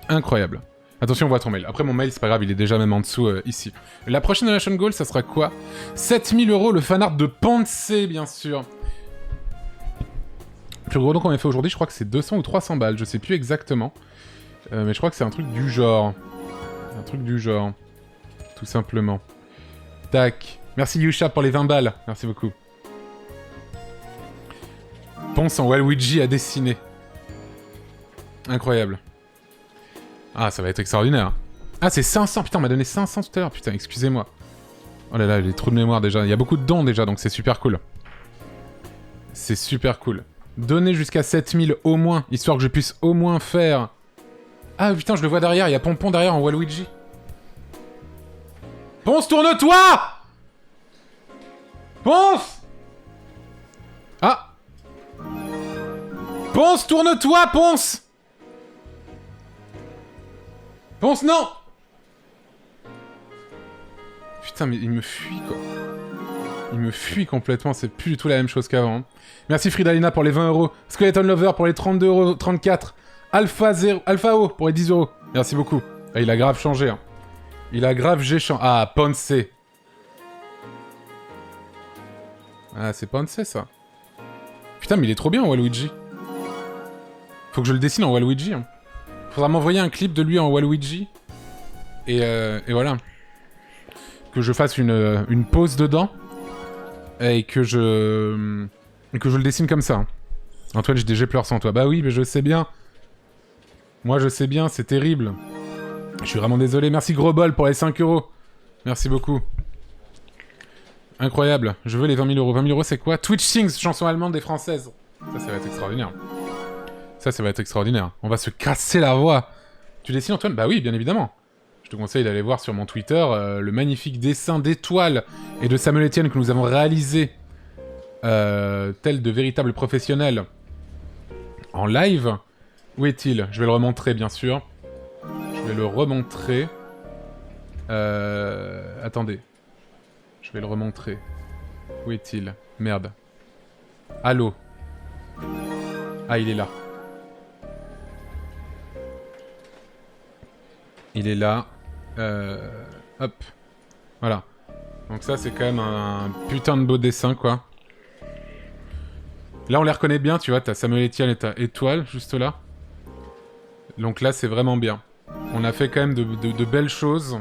Incroyable. Attention, on voit ton mail. Après, mon mail, c'est pas grave, il est déjà même en dessous, ici. La prochaine donation goal, ça sera quoi? 7000 euros, le fanart de Pansé, bien sûr. Le plus gros don qu'on a fait aujourd'hui, je crois que c'est 200 ou 300 balles, je sais plus exactement. Mais je crois que c'est un truc du genre. Un truc du genre. Tout simplement. Tac. Merci Yusha pour les 20 balles. Merci beaucoup. Ponce en Waluigi à dessiner. Incroyable. Ah, ça va être extraordinaire. Ah, c'est 500. Putain, on m'a donné 500 tout à l'heure. Putain, excusez-moi. Oh là là, j'ai trop de mémoire déjà. Il y a beaucoup de dons déjà, donc c'est super cool. C'est super cool. Donner jusqu'à 7000 au moins, histoire que je puisse au moins faire... Ah putain, je le vois derrière. Il y a Pompon derrière en Waluigi. Ponce, tourne-toi! Ponce! Ah! Ponce, tourne-toi, Ponce! Ponce, non! Putain, mais il me fuit, quoi. Il me fuit complètement, c'est plus du tout la même chose qu'avant. Merci Fridalina pour les 20 euros. Skeleton Lover pour les 32 euros, 34. Alpha O pour les 10 euros. Merci beaucoup. Ah, il a grave changé, hein. Il a grave changé. Ah, Ponce. Ah, c'est Ponce, ça. Putain, mais il est trop bien en Waluigi. Faut que je le dessine en Waluigi, hein. Faudra m'envoyer un clip de lui en Waluigi. Et voilà. Que je fasse une pause dedans. Et que je le dessine comme ça. Antoine, j'ai pleure sans toi. Bah oui, mais je sais bien. Moi, je sais bien, c'est terrible. Je suis vraiment désolé. Merci Gros Bol pour les 5 euros. Merci beaucoup. Incroyable. Je veux les 20 000 euros. 20 000 euros, c'est quoi? Twitch Sings, chanson allemande des françaises. Ça va être extraordinaire. Ça va être extraordinaire. On va se casser la voix. Tu dessines, Antoine? Bah oui, bien évidemment. Je te conseille d'aller voir sur mon Twitter le magnifique dessin d'étoiles et de Samuel Etienne que nous avons réalisé tel de véritables professionnels en live. Où est-il? Je vais le remontrer, bien sûr. Je vais le remontrer. Attendez. Je vais le remontrer. Où est-il? Merde. Allô? Ah, il est là. Il est là. Hop. Voilà. Donc ça, c'est quand même un putain de beau dessin, quoi. Là, on les reconnaît bien, tu vois. T'as Samuel Etienne et t'as Étoile, juste là. Donc là, c'est vraiment bien. On a fait quand même de belles choses.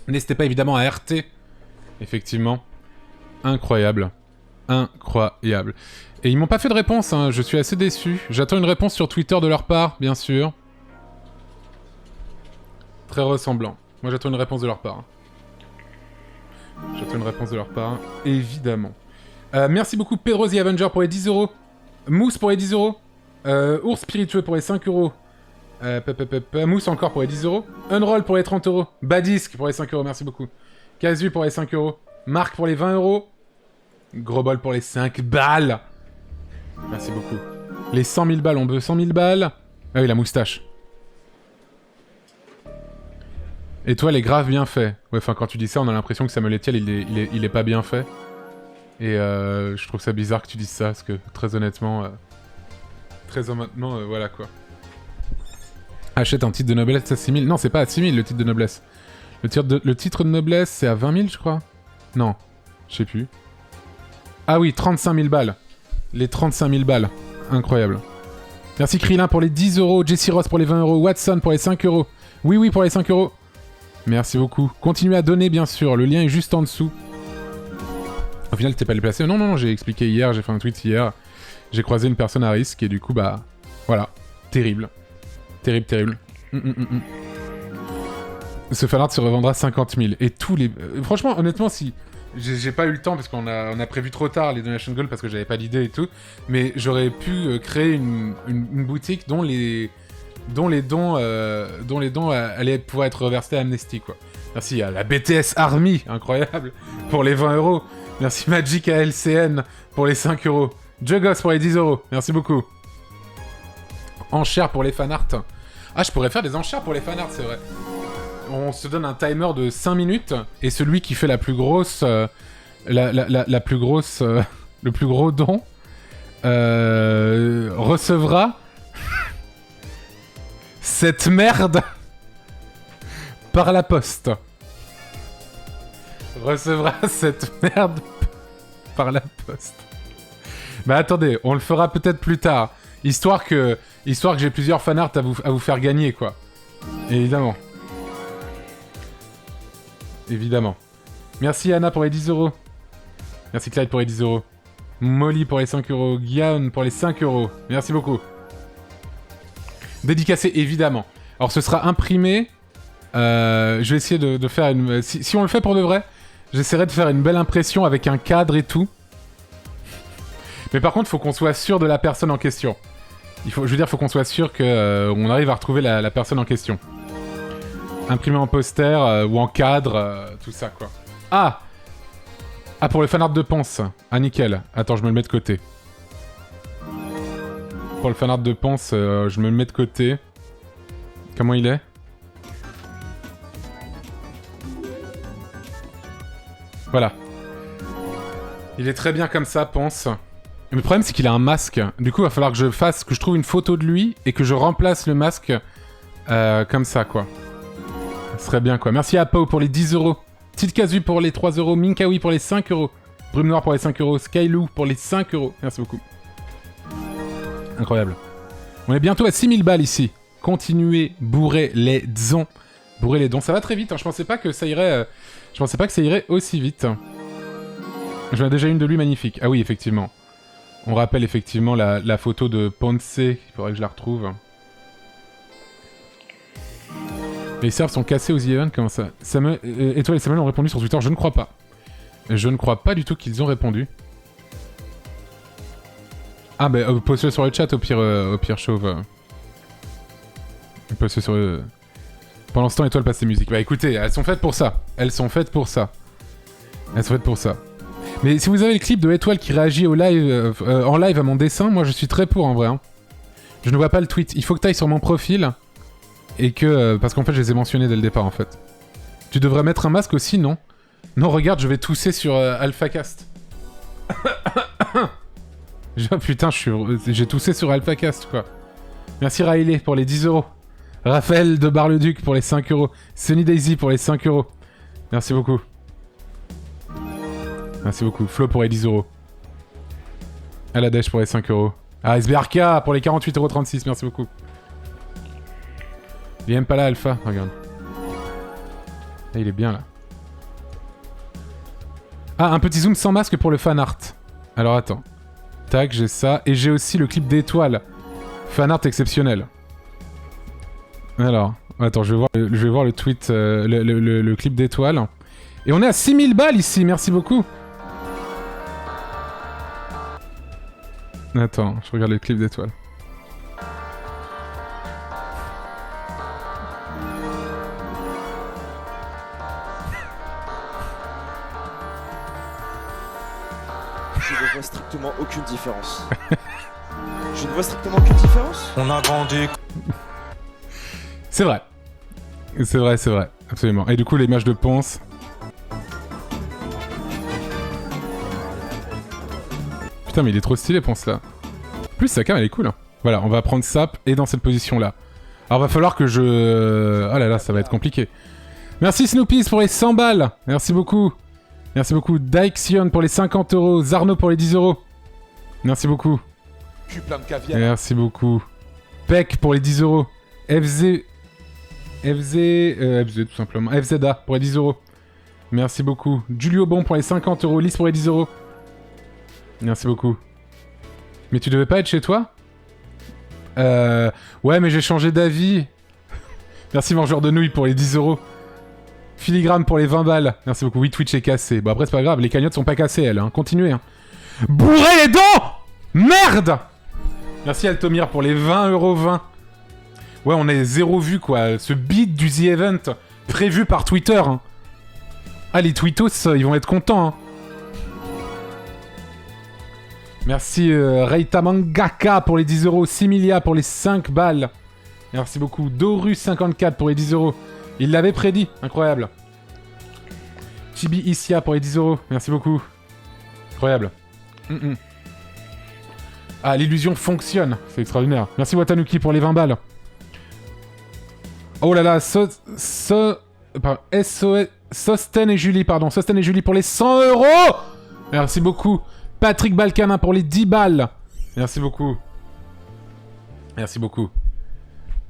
N'hésitez pas, évidemment, à RT. Effectivement. Incroyable. Incroyable. Et ils m'ont pas fait de réponse, hein. Je suis assez déçu. J'attends une réponse sur Twitter de leur part, bien sûr. Très ressemblant. Moi, j'attends une réponse de leur part. J'attends une réponse de leur part, évidemment. Merci beaucoup Pedro the Avenger pour les 10 euros. Mousse pour les 10 euros. Ours Spiritueux pour les 5 euros. Mousse encore pour les 10 euros. Unroll pour les 30 euros. Badisk pour les 5 euros, merci beaucoup. Casu pour les 5 euros. Marc pour les 20 euros. Gros bol pour les 5 balles. Merci beaucoup. Les 100 000 balles, on veut 100 000 balles. Ah oui, la moustache. Étoile est grave bien fait. Ouais, enfin, quand tu dis ça, on a l'impression que Samuel Etienne, il est pas bien fait. Et je trouve ça bizarre que tu dises ça, parce que, très honnêtement... voilà, quoi. Achète un titre de noblesse à 6 000. Non, c'est pas à 6 000, le titre de noblesse. Le titre de noblesse, c'est à 20 000, je crois. Non, je sais plus. Ah oui, 35 000 balles. Les 35 000 balles. Incroyable. Merci Krillin pour les 10 euros. Jessie Ross pour les 20 euros. Watson pour les 5 euros. Oui, pour les 5 euros. Merci beaucoup. Continuez à donner, bien sûr. Le lien est juste en dessous. Au final, t'es pas déplacé. Non, j'ai expliqué hier. J'ai fait un tweet hier. J'ai croisé une personne à risque et du coup, bah... Voilà. Terrible. Terrible. Ce fanart se revendra 50 000. Et tous les... Franchement, honnêtement, si... J'ai pas eu le temps parce qu'on a prévu trop tard les Donation Gold parce que j'avais pas d'idée et tout. Mais j'aurais pu créer une boutique dont les dons allaient pouvoir être reversés à Amnesty, quoi. Merci à la BTS Army, incroyable, pour les 20 euros. Merci Magic à LCN pour les 5 euros. Jugos pour les 10 euros. Merci beaucoup. Enchères pour les fanarts. Ah, je pourrais faire des enchères pour les fanarts, c'est vrai. On se donne un timer de 5 minutes et celui qui fait la plus grosse... la plus grosse... le plus gros don recevra cette merde par la poste. Recevra cette merde par la poste. Bah attendez, on le fera peut-être plus tard. Histoire que j'ai plusieurs fanarts à vous faire gagner, quoi. Évidemment. Merci Anna pour les 10 euros. Merci Clyde pour les 10 euros. Molly pour les 5 euros. Guillaume pour les 5 euros. Merci beaucoup. Dédicacé, évidemment. Alors ce sera imprimé. Je vais essayer de faire une... Si on le fait pour de vrai, j'essaierai de faire une belle impression avec un cadre et tout. Mais par contre, il faut qu'on soit sûr de la personne en question. Faut qu'on soit sûr qu'on arrive à retrouver la personne en question. Imprimé en poster ou en cadre, tout ça, quoi. Ah, pour le fanart de Ponce. Ah, nickel. Attends, je me le mets de côté. Pour le fanart de Ponce, je me le mets de côté. Comment il est? Voilà. Il est très bien comme ça, Ponce. Mais le problème, c'est qu'il a un masque. Du coup, il va falloir que je trouve une photo de lui et que je remplace le masque comme ça, quoi. Ce serait bien, quoi. Merci à Pau pour les 10 euros. Tite Kazu pour les 3 euros. Minkawi pour les 5 euros. Brume Noire pour les 5 euros. Skylou pour les 5 euros. Merci beaucoup. Incroyable. On est bientôt à 6000 balles ici. Continuez, bourrez les dons. Bourrez les dons. Ça va très vite, hein. Je pensais pas que ça irait aussi vite. J'en ai déjà une de lui magnifique. Ah oui, effectivement. On rappelle effectivement la photo de Ponce. Il faudrait que je la retrouve. Les serveurs sont cassés aux The Event, comment ça? Étoile et Samuel ont répondu sur Twitter, je ne crois pas. Je ne crois pas du tout qu'ils ont répondu. Ah bah, postez sur le chat au pire chauve. Postez sur le... Pendant ce temps, Étoile passe ses musiques. Bah écoutez, elles sont faites pour ça. Mais si vous avez le clip de Étoile qui réagit en live à mon dessin, moi je suis très pour en vrai. Hein. Je ne vois pas le tweet. Il faut que tu ailles sur mon profil... Et que... parce qu'en fait, je les ai mentionnés dès le départ, en fait. Tu devrais mettre un masque aussi, non? Non, regarde, je vais tousser sur AlphaCast. Oh, putain, j'ai toussé sur AlphaCast, quoi. Merci Riley pour les 10 euros. Raphaël de Bar-le-Duc pour les 5 euros. Sunny Daisy pour les 5 euros. Merci beaucoup. Flo pour les 10 euros. Aladèche pour les 5 euros. SBRK pour les 48,36 euros. Merci beaucoup. Il est même pas là, Alpha. Regarde. Ah, il est bien, là. Ah, un petit zoom sans masque pour le fanart. Alors, attends. Tac, j'ai ça. Et j'ai aussi le clip d'Étoile. Fanart exceptionnel. Alors, attends, je vais voir le tweet, le clip d'Étoile. Et on est à 6000 balles ici, merci beaucoup. Attends, je regarde le clip d'Étoile. Je ne vois strictement aucune différence. Je ne vois strictement aucune différence. On a grandi. C'est vrai. C'est vrai. Absolument. Et du coup, l'image de Ponce. Putain, mais il est trop stylé, Ponce, là. En plus, sa cam, elle est cool. Hein. Voilà, on va prendre ça et dans cette position-là. Alors, va falloir que je... Oh là là, ça va être compliqué. Merci Snoopy pour les 100 balles. Merci beaucoup. Merci beaucoup. Daixion pour les 50 euros. Zarno pour les 10 euros. Merci beaucoup. Cul plein de caviar. Merci beaucoup. Peck pour les 10 euros. FZ tout simplement. FZA pour les 10 euros. Merci beaucoup. Julio Bon pour les 50 euros. Lys pour les 10 euros. Merci beaucoup. Mais tu devais pas être chez toi? Ouais, mais j'ai changé d'avis. Merci mangeur de nouilles pour les 10 euros. Filigrane pour les 20 balles. Merci beaucoup. Oui, Twitch est cassé. Bon, après, c'est pas grave. Les cagnottes sont pas cassées, elles. Hein. Continuez. Hein. Bourrez les dents! Merde! Merci Altomir pour les 20,20 €. Ouais, on est 0 vues, quoi. Ce beat du The Event prévu par Twitter. Hein. Ah, les tweetos, ils vont être contents. Hein. Merci Reita Mangaka pour les 10 euros. Similia pour les 5 balles. Merci beaucoup. Dorus54 pour les 10 euros. Il l'avait prédit. Incroyable. Chibi Isia pour les 10 euros. Merci beaucoup. Incroyable. Ah, l'illusion fonctionne. C'est extraordinaire. Merci Watanuki pour les 20 balles. Oh là là. Sosten et Julie, pardon. Sosten et Julie pour les 100 euros. Merci beaucoup. Patrick Balcanin pour les 10 balles. Merci beaucoup. Merci beaucoup.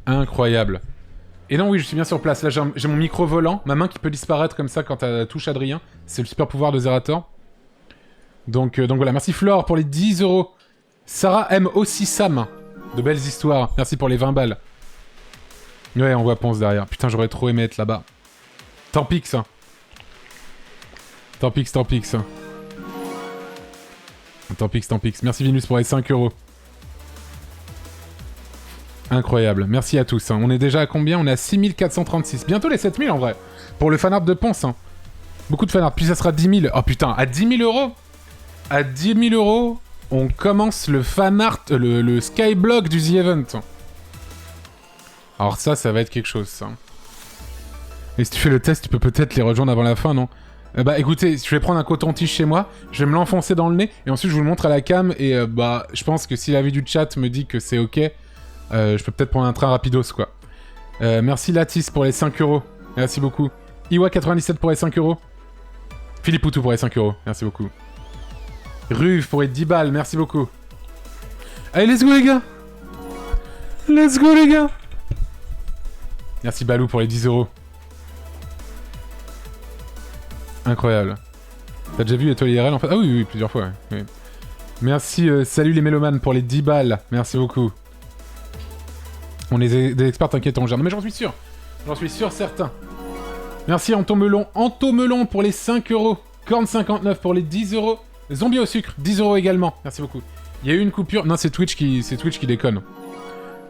Incroyable. Et non, oui, je suis bien sur place. Là, j'ai mon micro volant. Ma main qui peut disparaître comme ça quand tu touches Adrien. C'est le super pouvoir de Zerator. Donc voilà. Merci Flore pour les 10 euros. Sarah aime aussi Sam. De belles histoires. Merci pour les 20 balles. Ouais, on voit Ponce derrière. Putain, j'aurais trop aimé être là-bas. Tant pis que ça. Tant pis que ça. Tampix. Merci Vinus pour les 5 euros. Incroyable. Merci à tous. Hein. On est déjà à combien? On est à 6436. Bientôt les 7000 en vrai. Pour le fanart de Ponce. Hein. Beaucoup de fanart. Puis ça sera 10 000. Oh putain, à 10 000 euros. À 10 000 euros, on commence le fanart, le skyblock du The Event. Alors ça va être quelque chose, ça. Et si tu fais le test, tu peux peut-être les rejoindre avant la fin, non? Bah écoutez, je vais prendre un coton-tige chez moi, je vais me l'enfoncer dans le nez, et ensuite je vous le montre à la cam, et bah je pense que si l'avis du chat me dit que c'est ok, je peux peut-être prendre un train rapidos, quoi. Merci Lattice pour les 5 euros, merci beaucoup. Iwa97 pour les 5 euros. Philippe Poutou pour les 5 euros, merci beaucoup. Ruve pour les 10 balles, merci beaucoup. Allez, let's go les gars. Let's go les gars. Merci Balou pour les 10 euros. Incroyable. T'as déjà vu Étoile IRL en fait? Ah oui, plusieurs fois. Oui. Merci, salut les mélomanes pour les 10 balles. Merci beaucoup. On est des experts, t'inquiète, on gère. Non mais j'en suis sûr. J'en suis sûr certain. Merci Antomelon. Antomelon pour les 5 euros. Corn59 pour les 10 euros. Zombie au sucre, 10 euros également. Merci beaucoup. Il y a eu une coupure. Non, c'est Twitch qui déconne.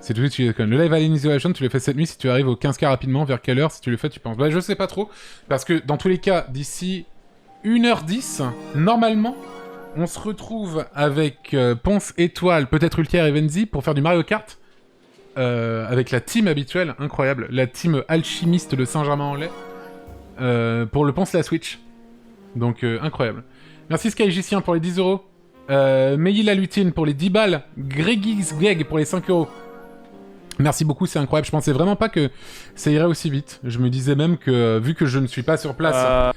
C'est Twitch qui déconne. Le live Alien Isolation, tu le fais cette nuit si tu arrives au 15K rapidement. Vers quelle heure si tu le fais, tu penses? Bah, je sais pas trop. Parce que dans tous les cas, d'ici 1h10, normalement, on se retrouve avec Ponce, Étoile, peut-être Ultier et Venzi pour faire du Mario Kart. Avec la team habituelle, incroyable. La team alchimiste de Saint-Germain-en-Laye. Pour le Ponce la Switch. Donc, incroyable. Merci Skygicien pour les 10 euros. Meilly la Lutine pour les 10 balles. Greggy's Geg pour les 5 euros. Merci beaucoup, c'est incroyable. Je pensais vraiment pas que ça irait aussi vite. Je me disais même que, vu que je ne suis pas sur place...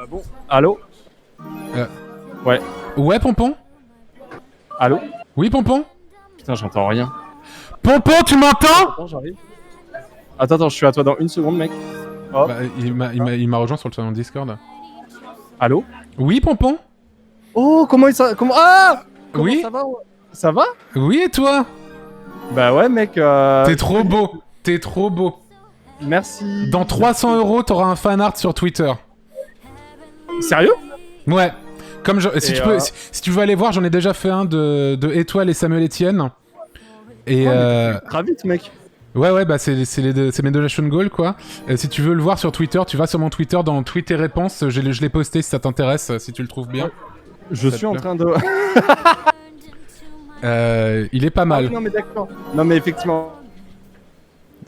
Bon, allô Ouais. Ouais, Pompon? Allô? Oui, Pompon? Putain, j'entends rien. Pompon, tu m'entends? Attends, j'arrive. Attends, je suis à toi dans une seconde, mec. Oh. Bah, il m'a rejoint sur le salon Discord. Allô? Oui, Pompon? Oh, comment il ça... Comment... Ah comment oui? Ça va? Ça va? Oui, et toi? Bah ouais, mec... T'es trop beau. T'es trop beau. Merci. Dans 300 euros, t'auras un fanart sur Twitter. Sérieux? Ouais. Comme si tu veux aller voir, j'en ai déjà fait un de Étoile et Samuel Etienne. Et Très vite, mec. Ouais, bah c'est mes donation goals, quoi. Si tu veux le voir sur Twitter, tu vas sur mon Twitter dans Tweet et réponses. Je l'ai posté si ça t'intéresse, si tu le trouves bien. Ouais. Je suis en train de... il est pas mal. Ah, non, mais d'accord. Non, mais effectivement...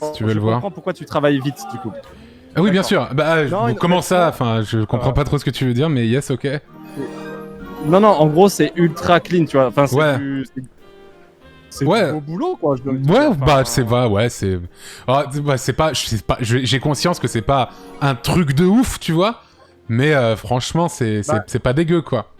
Si tu veux le voir. Je comprends pourquoi tu travailles vite, du coup. Ah oui, bien sûr. Bah, non, comment ça? Enfin, je comprends pas trop ce que tu veux dire, mais yes, ok. Non, en gros, c'est ultra clean, tu vois. Enfin, c'est ouais. C'est du beau boulot, quoi. C'est... Ah, bah, c'est pas... J'ai conscience que c'est pas un truc de ouf, tu vois. Mais franchement, c'est pas dégueu, quoi.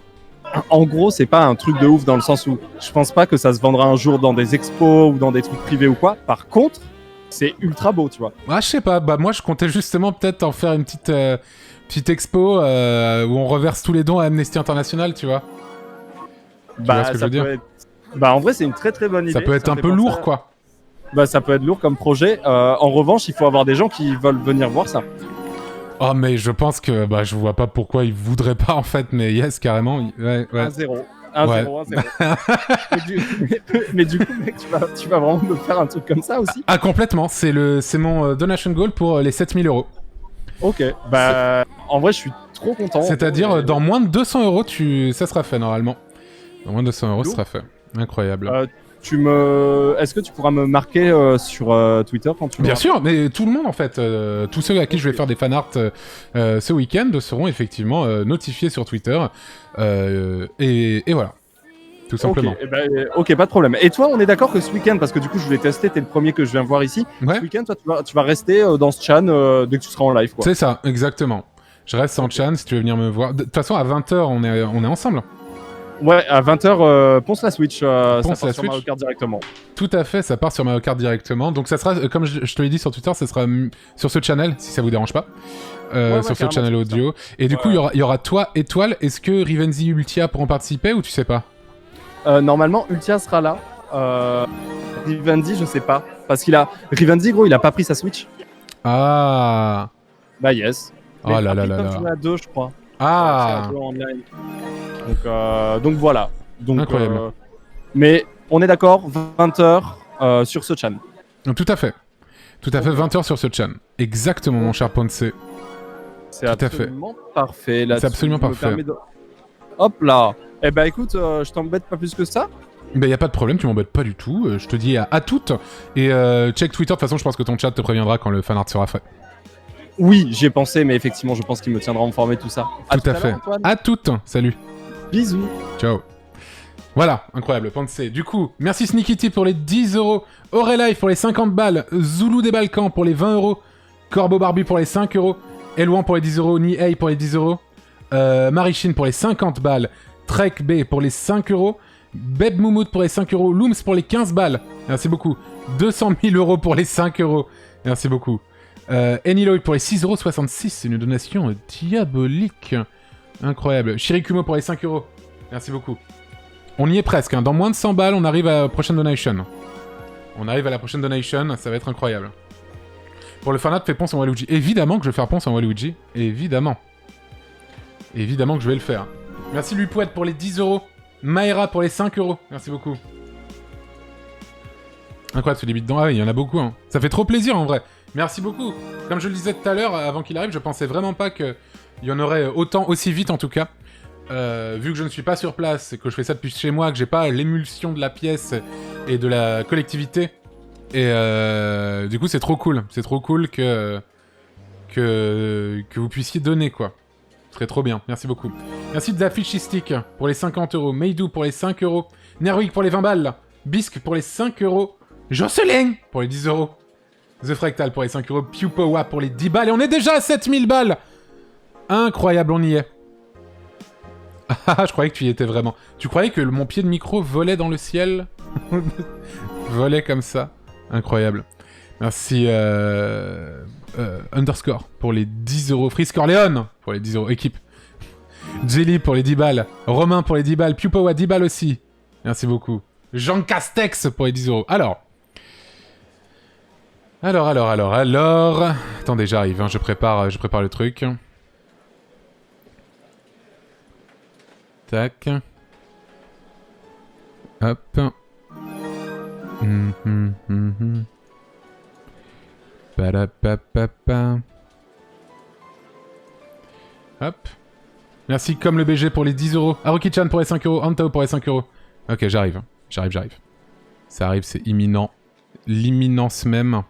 En gros, c'est pas un truc de ouf dans le sens où je pense pas que ça se vendra un jour dans des expos ou dans des trucs privés ou quoi. Par contre, c'est ultra beau, tu vois. Ah, je sais pas, bah moi je comptais justement peut-être en faire une petite expo où on reverse tous les dons à Amnesty International, tu vois. Tu vois ce que je veux dire Bah en vrai, c'est une très très bonne idée. Ça peut être un peu lourd, quoi. Bah ça peut être lourd comme projet. En revanche, il faut avoir des gens qui veulent venir voir ça. Oh, mais je pense que je vois pas pourquoi ils voudraient pas en fait, mais yes, carrément. Ouais. 1-0. 1-0. Mais du coup, mec, tu vas vraiment me faire un truc comme ça aussi? Ah, complètement. C'est mon donation goal pour les 7000 €. Ok, bah en vrai, je suis trop content. C'est-à-dire, dans moins de 200 €, ça sera fait normalement. Dans moins de 200 €, ça sera fait. Incroyable. Est-ce que tu pourras me marquer sur Twitter quand tu Bien sûr, mais tout le monde en fait, tous ceux à qui je vais faire des fanarts ce week-end seront effectivement notifiés sur Twitter. Et voilà. Tout simplement. Ok, pas de problème. Et toi, on est d'accord que ce week-end, parce que du coup, je voulais tester, t'es le premier que je viens voir ici. Ouais. Ce week-end, toi, tu vas rester dans ce chan dès que tu seras en live, quoi. C'est ça, exactement. Je reste en chan si tu veux venir me voir. De toute façon, à 20h, on est ensemble. Ouais, à 20h, ponce la Switch. Ça part sur Switch. Mario Kart directement. Tout à fait, ça part sur Mario Kart directement. Donc ça sera, comme je te l'ai dit sur Twitter, ça sera sur ce channel, si ça vous dérange pas. Sur ce channel audio. Et du coup, il y aura toi, Étoile. Est-ce que Rivenzi Ultia pourront participer ou tu sais pas? Normalement, Ultia sera là. Rivenzi, je sais pas. Parce Rivenzi, gros, il a pas pris sa Switch. Ah. Bah yes. Oh là là là là. là. Il a 2, je crois. Ah. Donc voilà. Incroyable. Mais on est d'accord, 20h sur ce channel. Tout à fait. Tout à fait, 20h sur ce channel. Exactement, mon cher Ponce. C'est absolument parfait. C'est absolument parfait. Hop là. Eh ben écoute, je t'embête pas plus que ça. Ben y a pas de problème, tu m'embêtes pas du tout. Je te dis à toutes. Et check Twitter, de toute façon, je pense que ton chat te préviendra quand le fanart sera fait. Oui, j'y ai pensé, mais effectivement, je pense qu'il me tiendra informé de tout ça. Tout à fait. À toutes. Salut. Bisous. Ciao. Voilà, incroyable, Ponce. Du coup, merci Sneaky pour les 10 €, Aurelife pour les 50 balles, Zulu des Balkans pour les 20 €, Corbeau Barbu pour les 5 €, Elouan pour les 10 €, Ni pour les 10 €, Marichine pour les 50 balles, Trek B pour les 5 €, Beb Moumoud pour les 5 €, Looms pour les 15 balles, merci beaucoup, 200 000 € pour les 5 €, merci beaucoup, Eniloid pour les 6,66 €, c'est une donation diabolique, incroyable, Shirikumo pour les 5 €, merci beaucoup. On y est presque, hein. Dans moins de 100 balles, on arrive à la prochaine donation. Ça va être incroyable. Pour le fanat, fais ponce en Waluigi. Évidemment que je vais faire ponce en Waluigi. Évidemment. Évidemment que je vais le faire. Merci Lupouette pour les 10 €. Maïra pour les 5 €. Merci beaucoup. Incroyable ce débit dedans. Ah oui, il y en a beaucoup. Hein. Ça fait trop plaisir en vrai. Merci beaucoup. Comme je le disais tout à l'heure, avant qu'il arrive, je pensais vraiment pas qu'il y en aurait autant, aussi vite en tout cas. Vu que je ne suis pas sur place et que je fais ça depuis chez moi, que j'ai pas l'émulsion de la pièce et de la collectivité, et du coup c'est trop cool que vous puissiez donner quoi. Ce serait trop bien, merci beaucoup. Merci Zafishistic pour les 50 €, Meidou pour les 5 €, Nerwick pour les 20 balles, Bisque pour les 5 €, Jocelyn pour les 10 €, The Fractal pour les 5 €, Pewpowa pour les 10 balles, et on est déjà à 7000 balles. Incroyable, on y est. Ah, je croyais que tu y étais vraiment. Tu croyais que mon pied de micro volait dans le ciel? Volait comme ça. Incroyable. Merci Underscore pour les 10 €. Frisk Orléans pour les 10 €. Équipe. Jelly pour les 10 balles. Romain pour les 10 balles. Pupowa 10 balles aussi. Merci beaucoup. Jean Castex pour les 10 €. Alors. Attendez, j'arrive. Hein, je prépare le truc. Tac. Hop. Padapapapa. Hop. Merci comme le BG pour les 10 €. Haruki-chan pour les 5 €. Antao pour les 5 €. Ok, j'arrive. Ça arrive, c'est imminent. L'imminence même.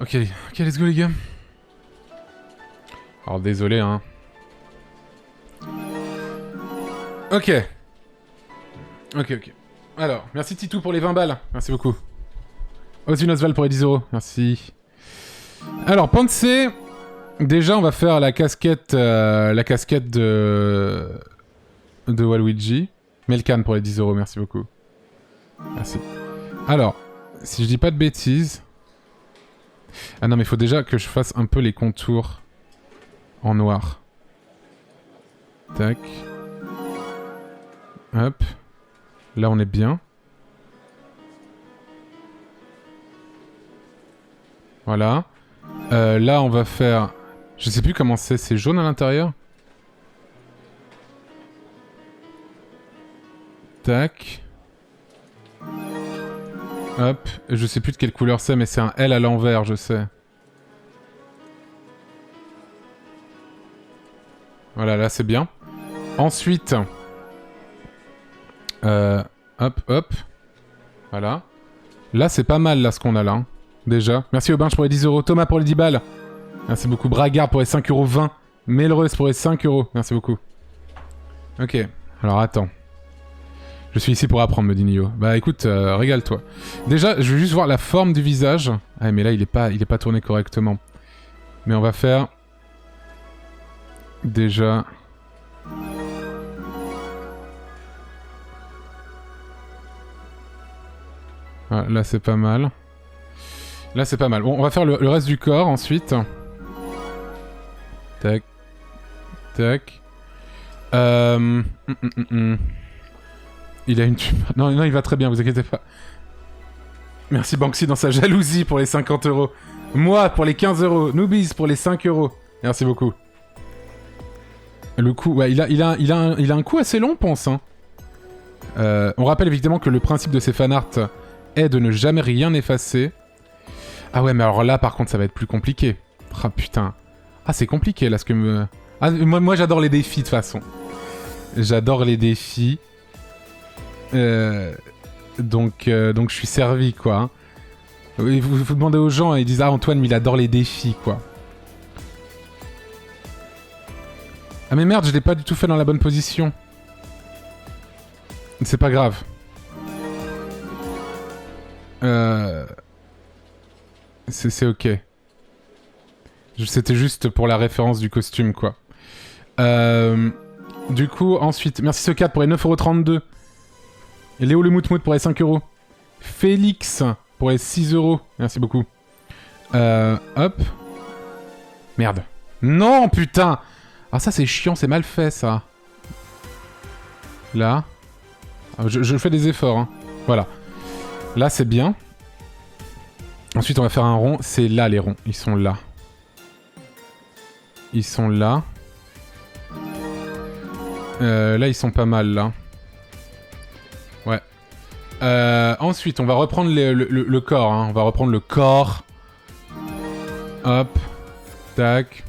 Ok, let's go les gars. Alors désolé hein. Ok. Alors, merci Titou pour les 20 balles. Merci beaucoup. Ozzy Oswald pour les 10 euros. Merci. Alors, pensez... Déjà, on va faire la casquette de Waluigi. Melkan pour les 10 euros, merci beaucoup. Merci. Alors, si je dis pas de bêtises... Ah non, mais il faut déjà que je fasse un peu les contours en noir. Tac. Hop. Là, on est bien. Voilà. Là, on va faire... Je sais plus comment c'est jaune à l'intérieur. Tac. Hop. Je sais plus de quelle couleur c'est, mais c'est un L à l'envers, je sais. Voilà, là c'est bien. Ensuite... hop, hop. Voilà. Là, c'est pas mal, là, ce qu'on a là. Hein. Déjà. Merci Aubinche pour les 10 euros. Thomas pour les 10 balles. Merci beaucoup. Bragard pour les 5,20 €. Melrose pour les 5 €. Merci beaucoup. Ok. Alors, attends. Je suis ici pour apprendre, me dit Nio. Bah, écoute, régale-toi. Déjà, je vais juste voir la forme du visage. Ah, mais là, il est pas tourné correctement. Mais on va faire... Déjà... Voilà, là, c'est pas mal. Là, c'est pas mal. Bon, on va faire le reste du corps, ensuite. Tac. Tac. Il a une... Non, non, il va très bien, vous inquiétez pas. Merci Banksy dans sa jalousie pour les 50 €. Moi pour les 15 €. Noobies pour les 5 €. Merci beaucoup. Le coup... Ouais, il a un coup assez long, pense. Hein. On rappelle évidemment que le principe de ces fanarts est de ne jamais rien effacer. Ah ouais, mais alors là, par contre, ça va être plus compliqué. Ah putain. Ah, c'est compliqué, là, ce que me... Ah, moi j'adore les défis, de toute façon. J'adore les défis. Donc je suis servi, quoi. Hein. Vous demandez aux gens, et ils disent « Ah, Antoine, mais il adore les défis, quoi. » Ah mais merde, je l'ai pas du tout fait dans la bonne position. C'est pas grave. C'est ok. C'était juste pour la référence du costume, quoi. Du coup, ensuite, merci Socat pour les 9,32 €. Et Léo le Moutmout pour les 5 €. Félix pour les 6 €. Merci beaucoup. Hop. Merde. Non, putain. Ah, ça, c'est chiant, c'est mal fait, ça. Là. Je fais des efforts, hein. Voilà. Là, c'est bien. Ensuite, on va faire un rond. C'est là, les ronds. Ils sont là. Ils sont là. Là, ils sont pas mal, là. Ouais. Ensuite, on va reprendre le corps. Hein. On va reprendre le corps. Hop. Tac.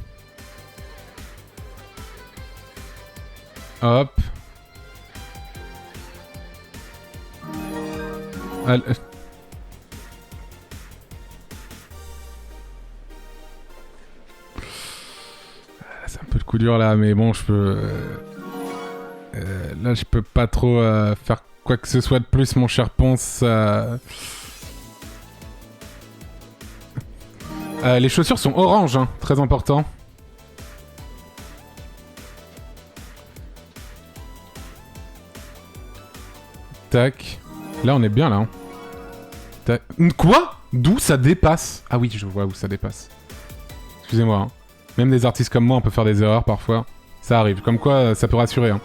Hop. Allez. C'est un peu le coup dur là, mais bon, je peux... là, je peux pas trop faire quoi que ce soit de plus, mon cher Ponce. Les chaussures sont orange, hein, très important. Tac. Là, on est bien, là. Hein. Tac. Quoi? D'où ça dépasse? Ah oui, je vois où ça dépasse. Excusez-moi. Hein. Même des artistes comme moi, on peut faire des erreurs parfois. Ça arrive. Comme quoi, ça peut rassurer. Hein.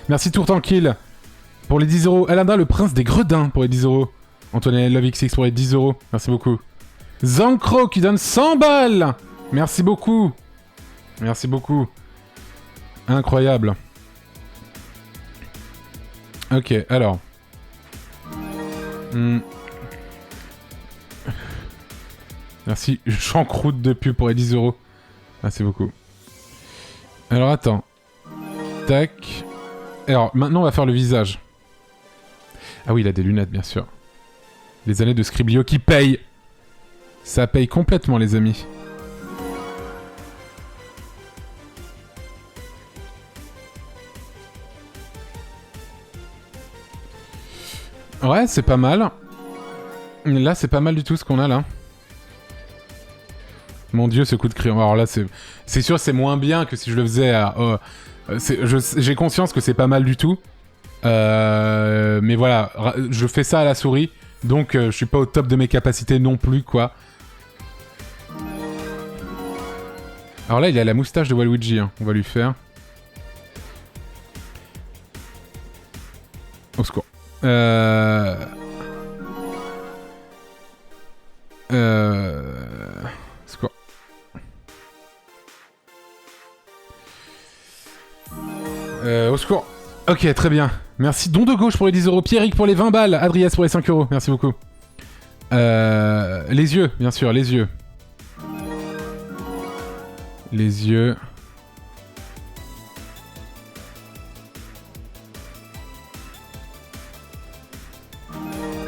Merci Tour Tranquille pour les 10 €. Eladin, le prince des gredins pour les 10 €. Antoine LoveXX pour les 10 €. Merci beaucoup. Zancro qui donne 100 balles. Merci beaucoup. Merci beaucoup. Incroyable. Ok, alors... Merci, Chancroute de pub pour les 10 €. Merci beaucoup. Alors attends. Tac. Alors maintenant on va faire le visage. Ah oui, il a des lunettes bien sûr. Les années de Scriblio qui payent. Ça paye complètement les amis. Ouais, c'est pas mal. Là, c'est pas mal du tout ce qu'on a là. Mon dieu, ce coup de crayon. Alors là, c'est sûr, c'est moins bien que si je le faisais à... j'ai conscience que c'est pas mal du tout. Mais voilà, je fais ça à la souris. Donc, je suis pas au top de mes capacités non plus, quoi. Alors là, il a la moustache de Waluigi. Hein. On va lui faire. Au secours. Secours. Au secours. Ok, très bien. Merci. Don de gauche pour les 10 euros. Pierrick pour les 20 balles. Adrias pour les 5 euros. Merci beaucoup. Les yeux, bien sûr, les yeux. Les yeux.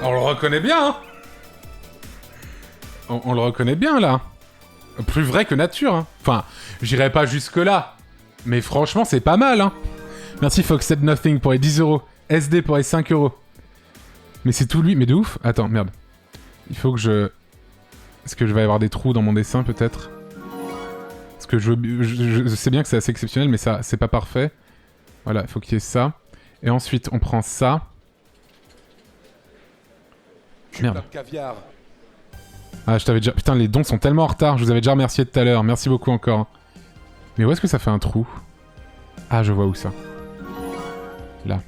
On le reconnaît bien, hein. On le reconnaît bien, là. Plus vrai que nature, hein. Enfin, j'irai pas jusque-là. Mais franchement, c'est pas mal, hein. Merci Fox Said Nothing pour les 10 euros. SD pour les 5 euros. Mais c'est tout lui. Mais de ouf. Attends, merde. Il faut que je... Est-ce que je vais avoir des trous dans mon dessin, peut-être? Parce que je sais bien que c'est assez exceptionnel, mais ça, c'est pas parfait. Voilà, il faut qu'il y ait ça. Et ensuite, on prend ça. Merde. Ah, je t'avais déjà... Putain, les dons sont tellement en retard. Je vous avais déjà remercié tout à l'heure. Merci beaucoup encore. Mais où est-ce que ça fait un trou? Ah, je vois où ça. Là.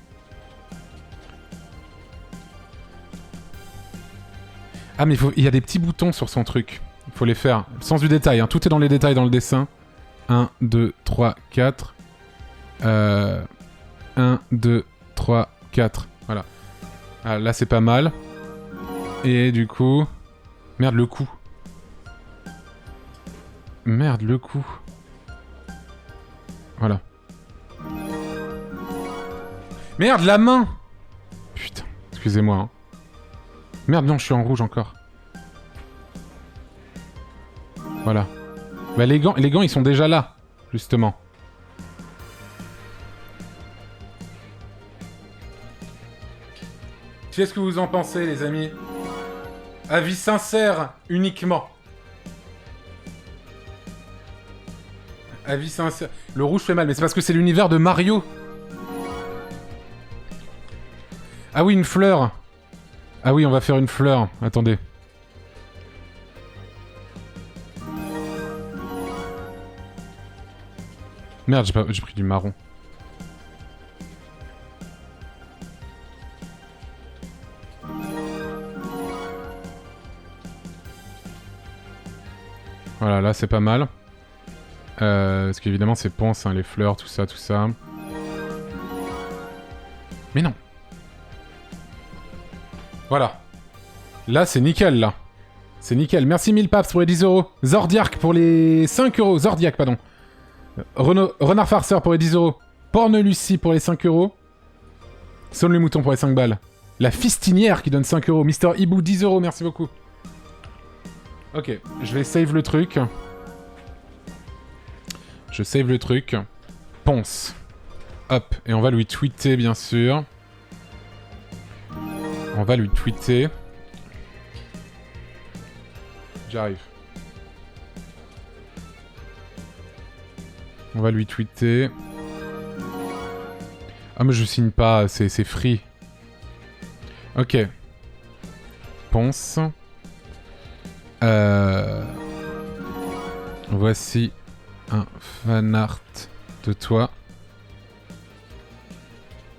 Ah, mais il y a des petits boutons sur son truc. Il faut les faire. Sens du détail, hein. Tout est dans les détails dans le dessin. 1, 2, 3, 4. 1, 2, 3, 4. Voilà. Ah, là, c'est pas mal. Et du coup... Merde, le coup. Merde, le coup. Voilà. Merde, la main! Putain, excusez-moi. Hein. Merde, non, je suis en rouge encore. Voilà. Bah, les gants, ils sont déjà là, justement. Qu'est-ce que vous en pensez, les amis? Avis sincère, uniquement. Avis sincère. Le rouge fait mal, mais c'est parce que c'est l'univers de Mario. Ah oui, une fleur. Ah oui, on va faire une fleur. Attendez. Merde, j'ai pris du marron. Voilà, là c'est pas mal. Parce qu'évidemment c'est ponce, hein, les fleurs, tout ça, tout ça. Mais non. Voilà. Là c'est nickel, là. C'est nickel. Merci 1000 paps pour les 10 euros. Zordiac pour les 5 euros. Zordiac, pardon. Renard Farceur pour les 10 euros. Porne Lucie pour les 5 euros. Sonne le mouton pour les 5 balles. La Fistinière qui donne 5 euros. Mister Hibou 10 euros, merci beaucoup. Ok, je vais save le truc. Je save le truc. Ponce. Hop, et on va lui tweeter, bien sûr. On va lui tweeter. J'arrive. On va lui tweeter. Ah mais je signe pas, c'est free. Ok. Ponce. Voici un fanart de toi.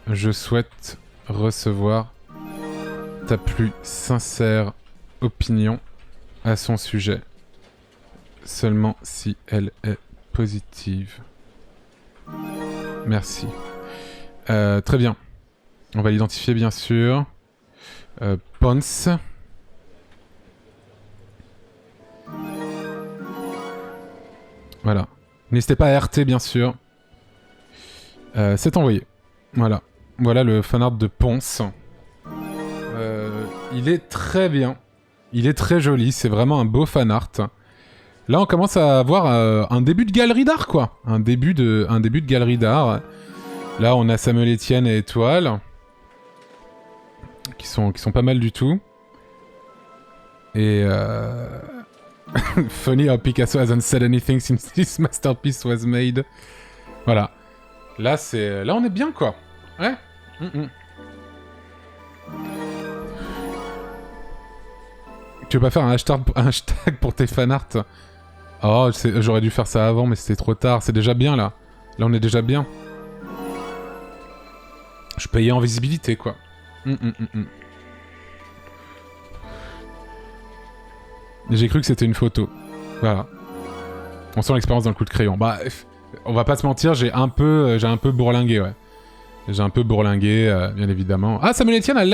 Je souhaite recevoir ta plus sincère opinion à son sujet. Seulement si elle est positive. Merci. Très bien. On va l'identifier bien sûr. Ponce. Voilà. N'hésitez pas à RT bien sûr. C'est envoyé. Voilà. Voilà le fanart de Ponce. Il est très bien. Il est très joli. C'est vraiment un beau fanart. Là, on commence à avoir un début de galerie d'art, quoi. Un début de galerie d'art. Là, on a Samuel Etienne et Étoile. Qui sont pas mal du tout. Et funny how Picasso hasn't said anything since this masterpiece was made. Voilà. Là, on est bien, quoi. Ouais. Tu veux pas faire un hashtag pour tes fanarts? Oh, j'aurais dû faire ça avant, mais c'était trop tard. C'est déjà bien, là. Là, on est déjà bien. Je payais en visibilité, quoi. J'ai cru que c'était une photo. Voilà. On sent l'expérience dans le coup de crayon. Bah, on va pas se mentir, j'ai un peu bourlingué, ouais. J'ai un peu bourlingué, bien évidemment. Ah, Samuel Etienne a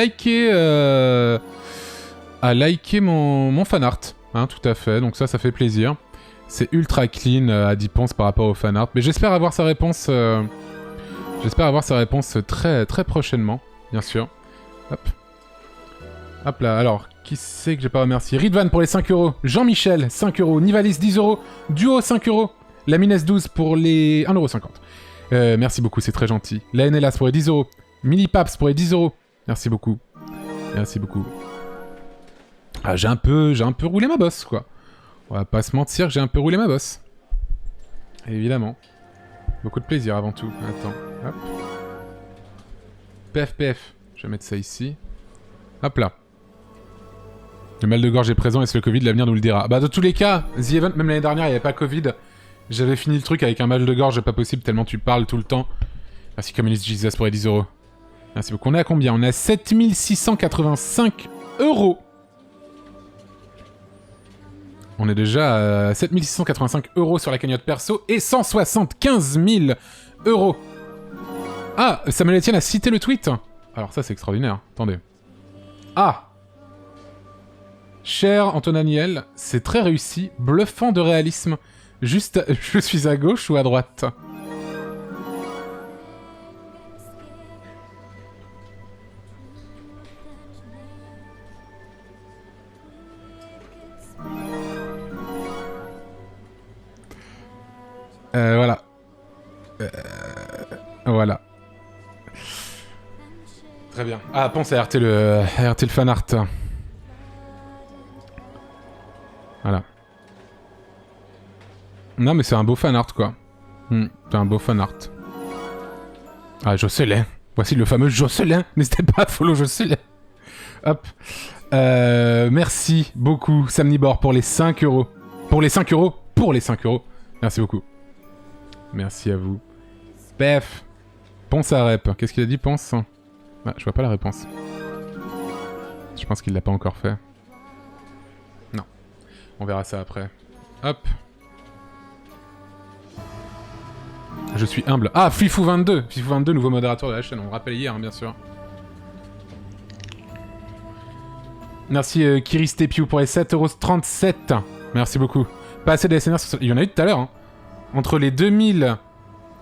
liké mon fanart. Hein, tout à fait, donc ça fait plaisir. C'est ultra clean à 10 ponces par rapport au fanart. Mais j'espère avoir sa réponse... très, très prochainement, bien sûr. Hop. Hop là, alors, qui c'est que j'ai pas remercié? Ridvan pour les 5 €. Jean-Michel, 5 €. Nivalis, 10 €. Duo, 5 €. Lamines, 12 pour les 1,50 €. Merci beaucoup, c'est très gentil. La NLAS pour les 10 €. Mini-Paps pour les 10 €. Merci beaucoup. Merci beaucoup. Ah, j'ai un peu roulé ma bosse, quoi. On va pas se mentir que j'ai un peu roulé ma bosse. Évidemment. Beaucoup de plaisir avant tout. Attends, hop. PF. Je vais mettre ça ici. Hop là. Le mal de gorge est présent, est-ce le Covid, l'avenir nous le dira? Bah, de tous les cas, The Event, même l'année dernière, il n'y avait pas Covid. J'avais fini le truc avec un mal de gorge pas possible, tellement tu parles tout le temps. Merci Communist Jesus pour les 10 €. Merci beaucoup. On est à combien? On est à 7685 €. On est déjà à 7685 € sur la cagnotte perso et 175 000 €. Ah, Samuel Etienne a cité le tweet. Alors ça, c'est extraordinaire. Attendez. Ah, cher Antoine Aniel, c'est très réussi, bluffant de réalisme. Juste, je suis à gauche ou à droite? Voilà. Voilà. Très bien. Ah, pense à RT le fanart. Voilà. Non, mais c'est un beau fanart, quoi. C'est un beau fanart. Ah, Jocelyn. Voici le fameux Jocelyn. N'hésitez pas à follow Jocelyn. Hop. Merci beaucoup, Samnibor, pour les 5 €. Pour les 5 €. Pour les 5 €. Merci beaucoup. Merci à vous. Pef. Ponce à rep. Qu'est-ce qu'il a dit, Ponce? Ah, je vois pas la réponse. Je pense qu'il l'a pas encore fait. Non. On verra ça après. Hop. Je suis humble. Ah, Fifou22. Fifou22, nouveau modérateur de la chaîne. On le rappelle hier, hein, bien sûr. Merci Kiris Tepiou pour les 7,37 €. Merci beaucoup. Pas assez de SNR sur... Il y en a eu tout à l'heure, hein. Entre les 2000...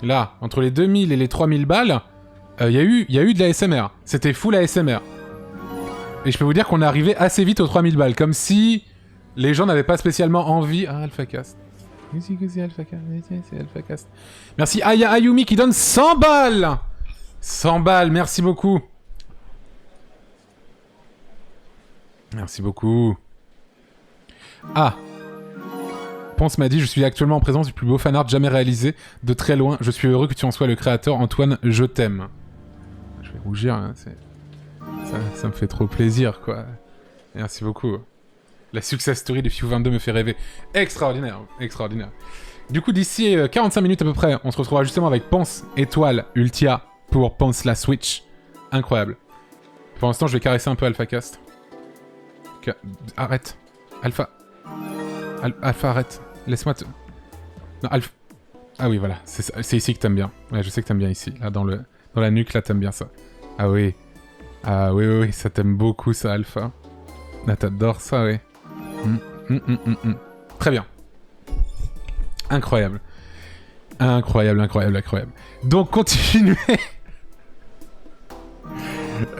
Là, entre les 2000 et les 3000 balles, il y a eu de la SMR. C'était full ASMR. Et je peux vous dire qu'on est arrivé assez vite aux 3000 balles. Comme si les gens n'avaient pas spécialement envie... Ah, AlphaCast. Merci Aya Ayumi qui donne 100 balles. 100 balles, merci beaucoup. Merci beaucoup. Ah. Ponce m'a dit, je suis actuellement en présence du plus beau fanart jamais réalisé. De très loin, je suis heureux que tu en sois le créateur. Antoine, je t'aime. Je vais rougir, hein, ça me fait trop plaisir, quoi. Merci beaucoup. La success story de Fiu22 me fait rêver. Extraordinaire, extraordinaire. Du coup, d'ici 45 minutes à peu près, on se retrouvera justement avec Ponce, Étoile, Ultia, pour Ponce la Switch. Incroyable. Pour l'instant, je vais caresser un peu AlphaCast. Arrête. Alpha, arrête. Laisse-moi te... Non, Alpha... Ah oui, voilà. C'est ici que t'aimes bien. Ouais, je sais que t'aimes bien ici. Là, dans la nuque, là, t'aimes bien ça. Ah oui. Ah oui, oui, oui. Ça t'aime beaucoup, ça, Alpha. Là, t'adores ça, oui. Très bien. Incroyable. Incroyable, incroyable, incroyable. Donc, continuez.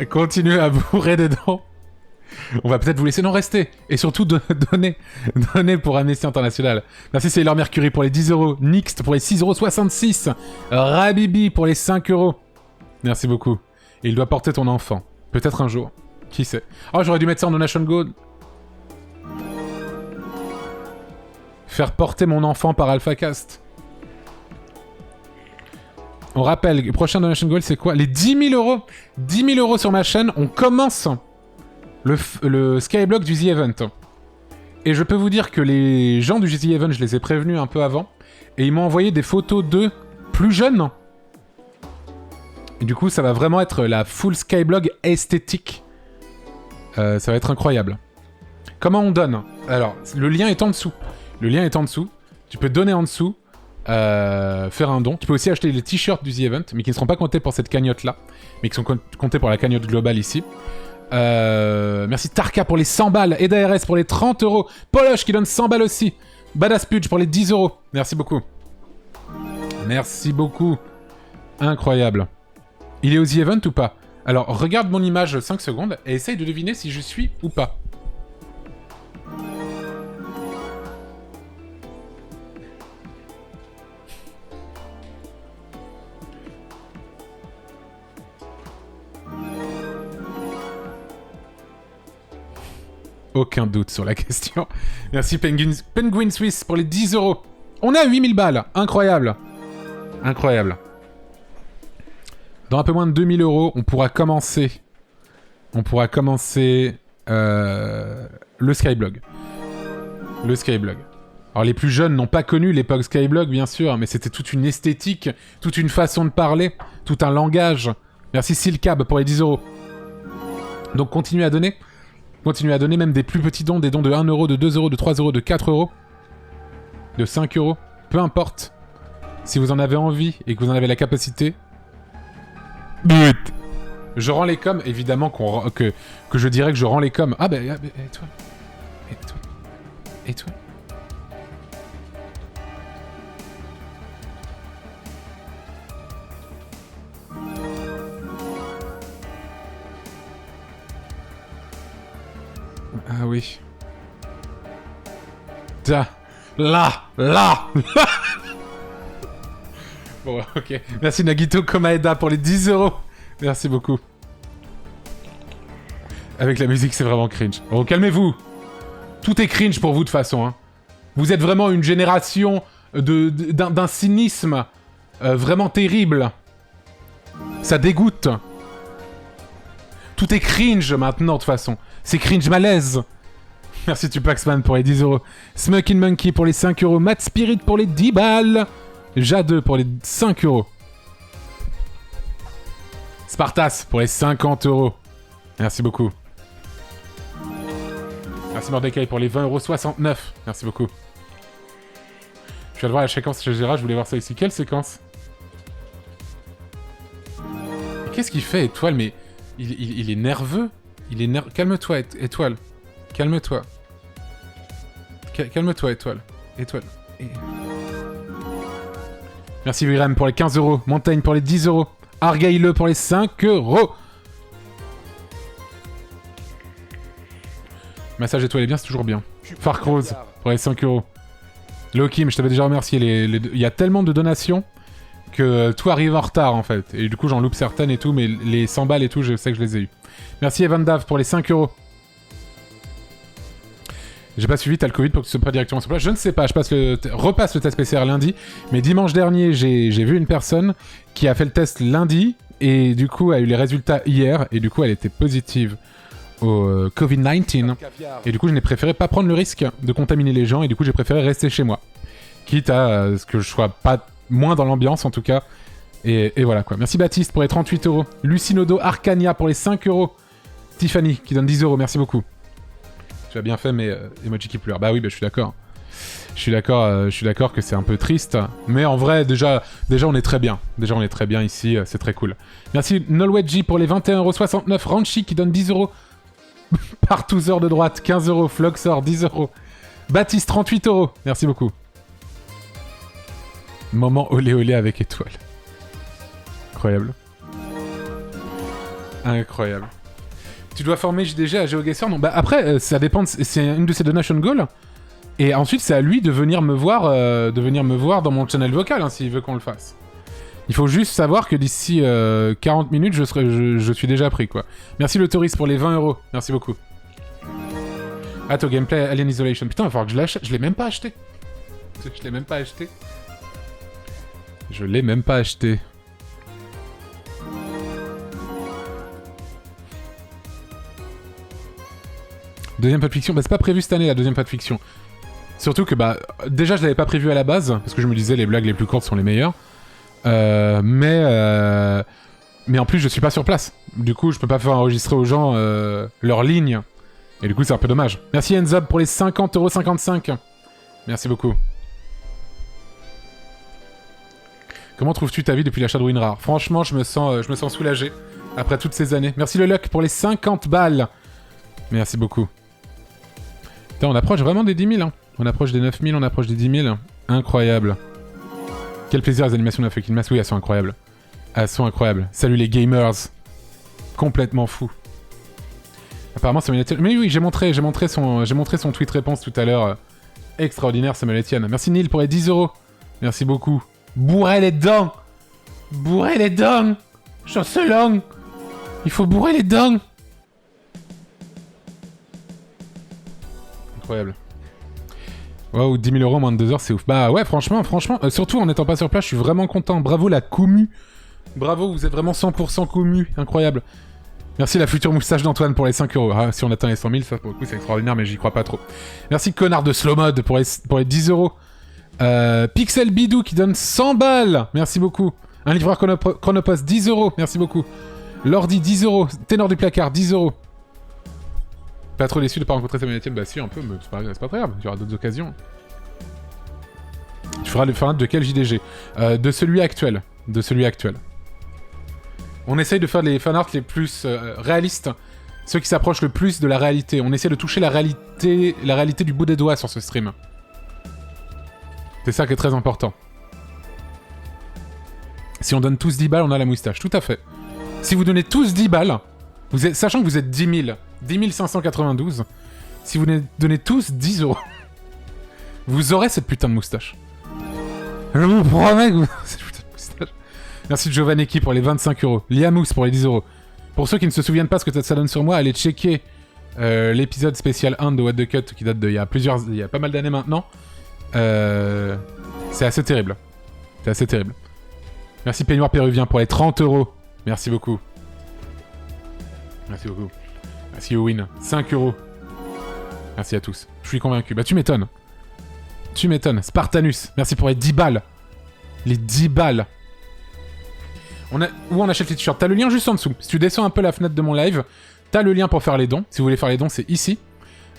Continuez à bourrer dedans. On va peut-être vous laisser non rester. Et surtout, donner pour Amnesty International. Merci Sailor Mercury pour les 10 €. Nixt pour les 6,66 €. Rabibi pour les 5 €. Merci beaucoup. Et il doit porter ton enfant. Peut-être un jour. Qui sait. Oh, j'aurais dû mettre ça en donation gold. Faire porter mon enfant par AlphaCast. On rappelle, le prochain donation goal, c'est quoi? Les 10 000 euros. 10 000 euros sur ma chaîne. On commence le Skyblock du The Event. Et je peux vous dire que les gens du The Event, je les ai prévenus un peu avant. Et ils m'ont envoyé des photos d'eux plus jeunes. Et du coup, ça va vraiment être la full Skyblock esthétique. Ça va être incroyable. Comment on donne? Alors, le lien est en dessous. Le lien est en dessous. Tu peux donner en dessous. Faire un don. Tu peux aussi acheter les t-shirts du The Event, mais qui ne seront pas comptés pour cette cagnotte-là, mais qui sont comptés pour la cagnotte globale ici. Merci Tarka pour les 100 balles, Eda RS pour les 30 euros, Poloche qui donne 100 balles aussi, Badass Pudge pour les 10 euros. Merci beaucoup. Merci beaucoup. Incroyable. Il est au The Event ou pas? Alors, regarde mon image 5 secondes et essaye de deviner si je suis ou pas. Aucun doute sur la question. Merci Penguin Swiss pour les 10 euros. On a 8000 balles. Incroyable. Incroyable. Dans un peu moins de 2000 euros, on pourra commencer... le Skyblog. Le Skyblog. Alors les plus jeunes n'ont pas connu l'époque Skyblog, bien sûr, mais c'était toute une esthétique, toute une façon de parler, tout un langage. Merci Silcab pour les 10 euros. Donc continuez à donner. Continuez à donner même des plus petits dons, des dons de 1 euro, de 2 euros, de 3 euros, de 4 euros, de 5 euros. Peu importe. Si vous en avez envie et que vous en avez la capacité... Je rends les coms, évidemment que je dirais que je rends les coms. Ah bah, étoile. Étoile. Étoile. Ah oui. Tiens. Là. Bon, ok. Merci Nagito Komaeda pour les 10 euros. Merci beaucoup. Avec la musique, c'est vraiment cringe. Bon, calmez-vous. Tout est cringe pour vous, de toute façon. Hein. Vous êtes vraiment une génération d'un cynisme vraiment terrible. Ça dégoûte. Tout est cringe maintenant, de toute façon. C'est cringe malaise. Merci Tupaxman pour les 10 euros. Smoking Monkey pour les 5 euros. Matt Spirit pour les 10 balles. Jade pour les 5 euros. Spartas pour les 50 euros. Merci beaucoup. Merci Mordecai pour les 20,69 €. Merci beaucoup. Je viens de voir la séquence chez Gérard, je voulais voir ça ici. Quelle séquence? Qu'est-ce qu'il fait, Étoile? Mais il est nerveux. Calme-toi, Étoile. Calme-toi. Calme-toi, Étoile. Étoile. Merci Wiram pour les 15 euros. Montaigne pour les 10 euros. Argaïle pour les 5 euros. Massage étoilé bien, c'est toujours bien. Farcrose pour les 5 euros. Lokim, je t'avais déjà remercié. Il y a tellement de donations que tout arrive en retard en fait. Et du coup, j'en loupe certaines et tout, mais les 100 balles et tout, je sais que je les ai eu. Merci Evan Dav pour les 5 euros. J'ai pas suivi, t'as le Covid pour que tu sois pas directement sur place. Je ne sais pas, repasse le test PCR lundi. Mais dimanche dernier, j'ai vu une personne qui a fait le test lundi et du coup a eu les résultats hier. Et du coup, elle était positive au Covid-19. Et du coup, je n'ai préféré pas prendre le risque de contaminer les gens. Et du coup, j'ai préféré rester chez moi. Quitte à ce que je sois pas moins dans l'ambiance en tout cas. Et voilà quoi. Merci Baptiste pour les 38 euros. Lucinodo Arcania pour les 5 euros. Tiffany qui donne 10 euros, merci beaucoup. Tu as bien fait, mais emoji qui pleure. Bah oui, bah, je suis d'accord. Je suis d'accord que c'est un peu triste. Mais en vrai, déjà, on est très bien. Déjà, on est très bien ici. C'est très cool. Merci Nolwedji pour les 21,69 €. Ranchi qui donne 10 euros. Partouzeur de droite, 15 euros. Floxor, 10 euros. Baptiste, 38 euros. Merci beaucoup. Moment olé olé avec étoile. Incroyable. Incroyable. Tu dois former JDG à GeoGuessr? Non, bah après, ça dépend, c'est une de ses donation goals. Et ensuite, c'est à lui de venir me voir dans mon channel vocal, hein, s'il veut qu'on le fasse. Il faut juste savoir que d'ici 40 minutes, je suis déjà pris, quoi. Merci le touriste pour les 20 euros. Merci beaucoup. Atto Gameplay Alien Isolation. Putain, il va falloir que je l'achète. Je l'ai même pas acheté. Je l'ai même pas acheté. Je l'ai même pas acheté. Deuxième pas de fiction, bah c'est pas prévu cette année la deuxième pas de fiction. Surtout que bah déjà je l'avais pas prévu à la base parce que je me disais les blagues les plus courtes sont les meilleures. Mais en plus je suis pas sur place. Du coup je peux pas faire enregistrer aux gens leur ligne. Et du coup c'est un peu dommage. Merci Enzob pour les 50,55€. Merci beaucoup. Comment trouves-tu ta vie depuis l'achat de Ruines Rares? Franchement je me sens soulagé après toutes ces années. Merci le Luck pour les 50 balles. Merci beaucoup. Putain, on approche vraiment des 10 000. Hein. On approche des 9 000, on approche des 10 000. Incroyable. Quel plaisir les animations de la fucking masse. Oui, elles sont incroyables. Elles sont incroyables. Salut les gamers. Complètement fou. Apparemment, Samuel Etienne... Mais oui, j'ai montré son tweet réponse tout à l'heure. Extraordinaire, Samuel Etienne. Merci Neil pour les 10€. Merci beaucoup. Bourrez les dents. Bourrez les dents. Chancelon. Il faut bourrer les dents. Incroyable. Waouh, 10 000€ en moins de 2 heures, c'est ouf. Bah ouais, franchement, surtout en n'étant pas sur place, je suis vraiment content. Bravo la commu. Bravo, vous êtes vraiment 100% commu. Incroyable. Merci la future moustache d'Antoine pour les 5€. Ah, si on atteint les 100 000, ça pour le coup c'est extraordinaire, mais j'y crois pas trop. Merci connard de Slow Mode pour les 10€. Pixel Bidou qui donne 100 balles. Merci beaucoup. Un livreur Chronopost, 10€. Merci beaucoup. Lordi, 10€. Ténor du placard, 10€. Pas trop déçu de pas rencontrer Samuel Etienne? Bah si, un peu, mais c'est pas très grave, il y aura d'autres occasions. Tu feras le fan de quel JDG? De celui actuel. De celui actuel. On essaye de faire les fanarts les plus réalistes, ceux qui s'approchent le plus de la réalité. On essaie de toucher la réalité du bout des doigts sur ce stream. C'est ça qui est très important. Si on donne tous 10 balles, on a la moustache. Tout à fait. Si vous donnez tous 10 balles, sachant que vous êtes 10 000... 10 592. Si vous donnez tous 10€, vous aurez cette putain de moustache. Je vous promets que vous aurez cette putain de moustache. Merci Giovanni pour les 25€. Liamous pour les 10€. Pour ceux qui ne se souviennent pas ce que ça donne sur moi, allez checker l'épisode spécial 1 de What the Cut qui date d'il y a pas mal d'années maintenant. C'est assez terrible. C'est assez terrible. Merci Peignoir Péruvien pour les 30€. Merci beaucoup. Merci beaucoup. Merci Owen, 5€. Merci à tous. Je suis convaincu. Bah tu m'étonnes. Tu m'étonnes. Spartanus, merci pour les 10 balles. Les 10 balles. Où on achète les t-shirts? T'as le lien juste en dessous. Si tu descends un peu la fenêtre de mon live, t'as le lien pour faire les dons. Si vous voulez faire les dons, c'est ici.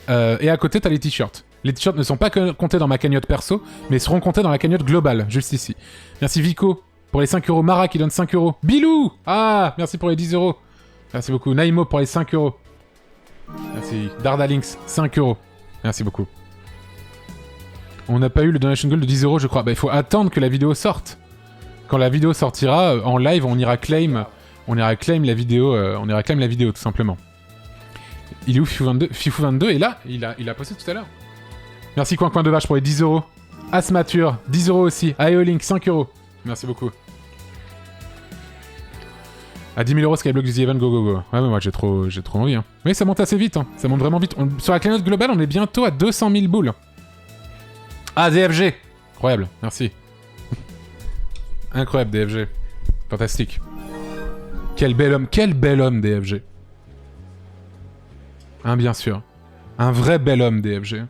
Et à côté, t'as les t-shirts. Les t-shirts ne sont pas comptés dans ma cagnotte perso, mais seront comptés dans la cagnotte globale, juste ici. Merci Vico pour les 5€. Mara qui donne 5€. Bilou! Ah, merci pour les 10€. Merci beaucoup. Naimo pour les 5€. Merci. Dardalinx, 5€. Merci beaucoup. On n'a pas eu le donation goal de 10€, je crois. Bah, il faut attendre que la vidéo sorte. Quand la vidéo sortira, en live, on ira claim la vidéo, tout simplement. Il est où Fifou22 est là, il a posté tout à l'heure. Merci Coin de Vache pour les 10€. Asmature, 10€ aussi. Aeolink, 5€. Merci beaucoup. À 10 000€ Skyblock du The Event, go. Ouais, mais moi j'ai trop envie. Hein. Oui, ça monte assez vite. Hein. Ça monte vraiment vite. Sur la cagnotte globale, on est bientôt à 200 000 boules. Ah, DFG. Incroyable, merci. Incroyable, DFG. Fantastique. Quel bel homme, DFG. Hein, bien sûr. Un vrai bel homme, DFG.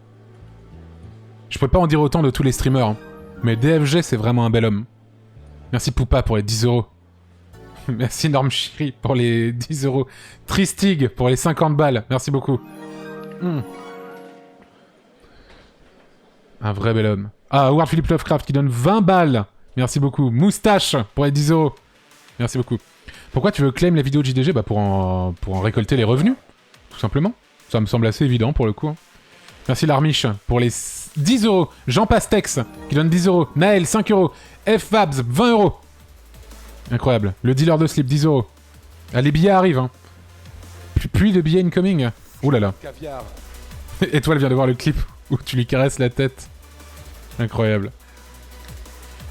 Je peux pas en dire autant de tous les streamers. Hein. Mais DFG, c'est vraiment un bel homme. Merci Poupa pour les 10€. Merci Norm Chiri pour les 10€. Tristig pour les 50 balles. Merci beaucoup. Un vrai bel homme. Ah, Howard Philippe Lovecraft qui donne 20 balles. Merci beaucoup. Moustache pour les 10€. Merci beaucoup. Pourquoi tu veux claim la vidéo de JDG? Bah pour en récolter les revenus. Tout simplement. Ça me semble assez évident pour le coup. Hein. Merci Larmiche pour les 10€. Jean Pastex qui donne 10€. Naël 5€. Fabs 20€. Incroyable. Le dealer de slip 10€. Ah, les billets arrivent. Hein. Puis de billets incoming. Ouh là là. Étoile vient de voir le clip où tu lui caresses la tête. Incroyable.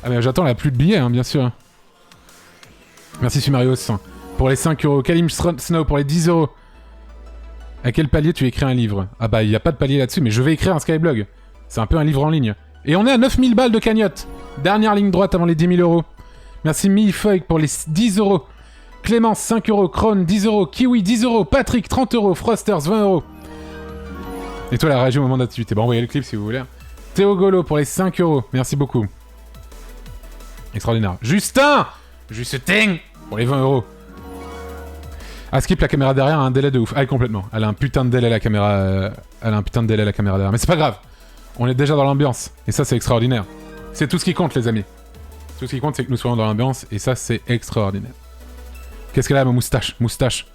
Ah mais j'attends la plus de billets, hein, bien sûr. Merci Sumarios pour les 5€. Kalim Snow pour les 10€. À quel palier tu écris un livre? Ah bah il n'y a pas de palier là-dessus, mais je vais écrire un Skyblog. C'est un peu un livre en ligne. Et on est à 9000 balles de cagnotte. Dernière ligne droite avant les 10 000 euros. Merci Millefeuille pour les 10 euros. Clémence, 5 euros. Krone, 10 euros. Kiwi, 10 euros. Patrick, 30 euros. Frosters, 20 euros. Et toi, la réagi au moment d'activité. Bon, envoyez le clip si vous voulez. Théo Golo pour les 5 euros. Merci beaucoup. Extraordinaire. Justin pour les 20 euros. Ah, Skip, la caméra derrière a un délai de ouf. Ah, complètement. Elle a un putain de délai la caméra. Elle a un putain de délai la caméra derrière. Mais c'est pas grave. On est déjà dans l'ambiance. Et ça, c'est extraordinaire. C'est tout ce qui compte, les amis. Tout ce qui compte, c'est que nous soyons dans l'ambiance. Et ça, c'est extraordinaire. Qu'est-ce qu'elle a, ma moustache? Moustache.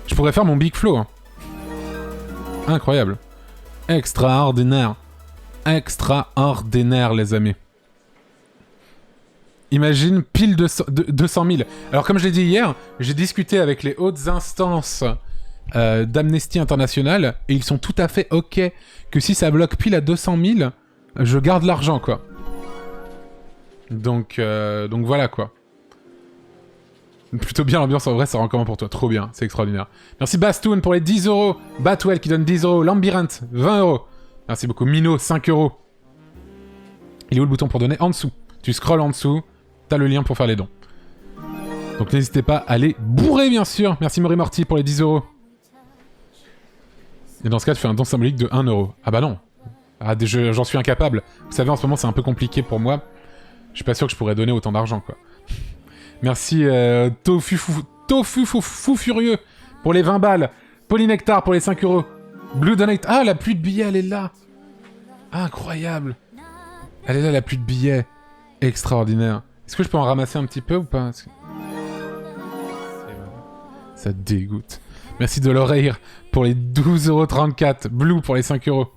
Je pourrais faire mon Big Flow. Hein. Incroyable. Extraordinaire. Extraordinaire, les amis. Imagine pile 200 000. Alors, comme je l'ai dit hier, j'ai discuté avec les hautes instances d'Amnesty International et ils sont tout à fait OK que si ça bloque pile à 200 000, je garde l'argent, quoi. Donc voilà, quoi. Plutôt bien l'ambiance, en vrai, ça rend comment pour toi? Trop bien, c'est extraordinaire. Merci Bastoun pour les 10 euros. Batwell qui donne 10 euros. Lambirint, 20 euros. Merci beaucoup. Mino, 5 euros. Il est où le bouton pour donner? En dessous. Tu scrolles en dessous. T'as le lien pour faire les dons. Donc n'hésitez pas à les bourrer, bien sûr. Merci Mori Morty pour les 10 euros. Et dans ce cas, tu fais un don symbolique de 1 euro. Ah bah non. Ah, j'en suis incapable. Vous savez, en ce moment, c'est un peu compliqué pour moi. Je suis pas sûr que je pourrais donner autant d'argent, quoi. Merci Tofu Fou Furieux pour les 20 balles. Polynectar pour les 5 euros. Blue Donate. Ah, la pluie de billets, elle est là. Incroyable. Elle est là, la pluie de billets. Extraordinaire. Est-ce que je peux en ramasser un petit peu ou pas? Ça dégoûte. Merci de l'oreille pour les 12,34 €. Blue pour les 5 euros.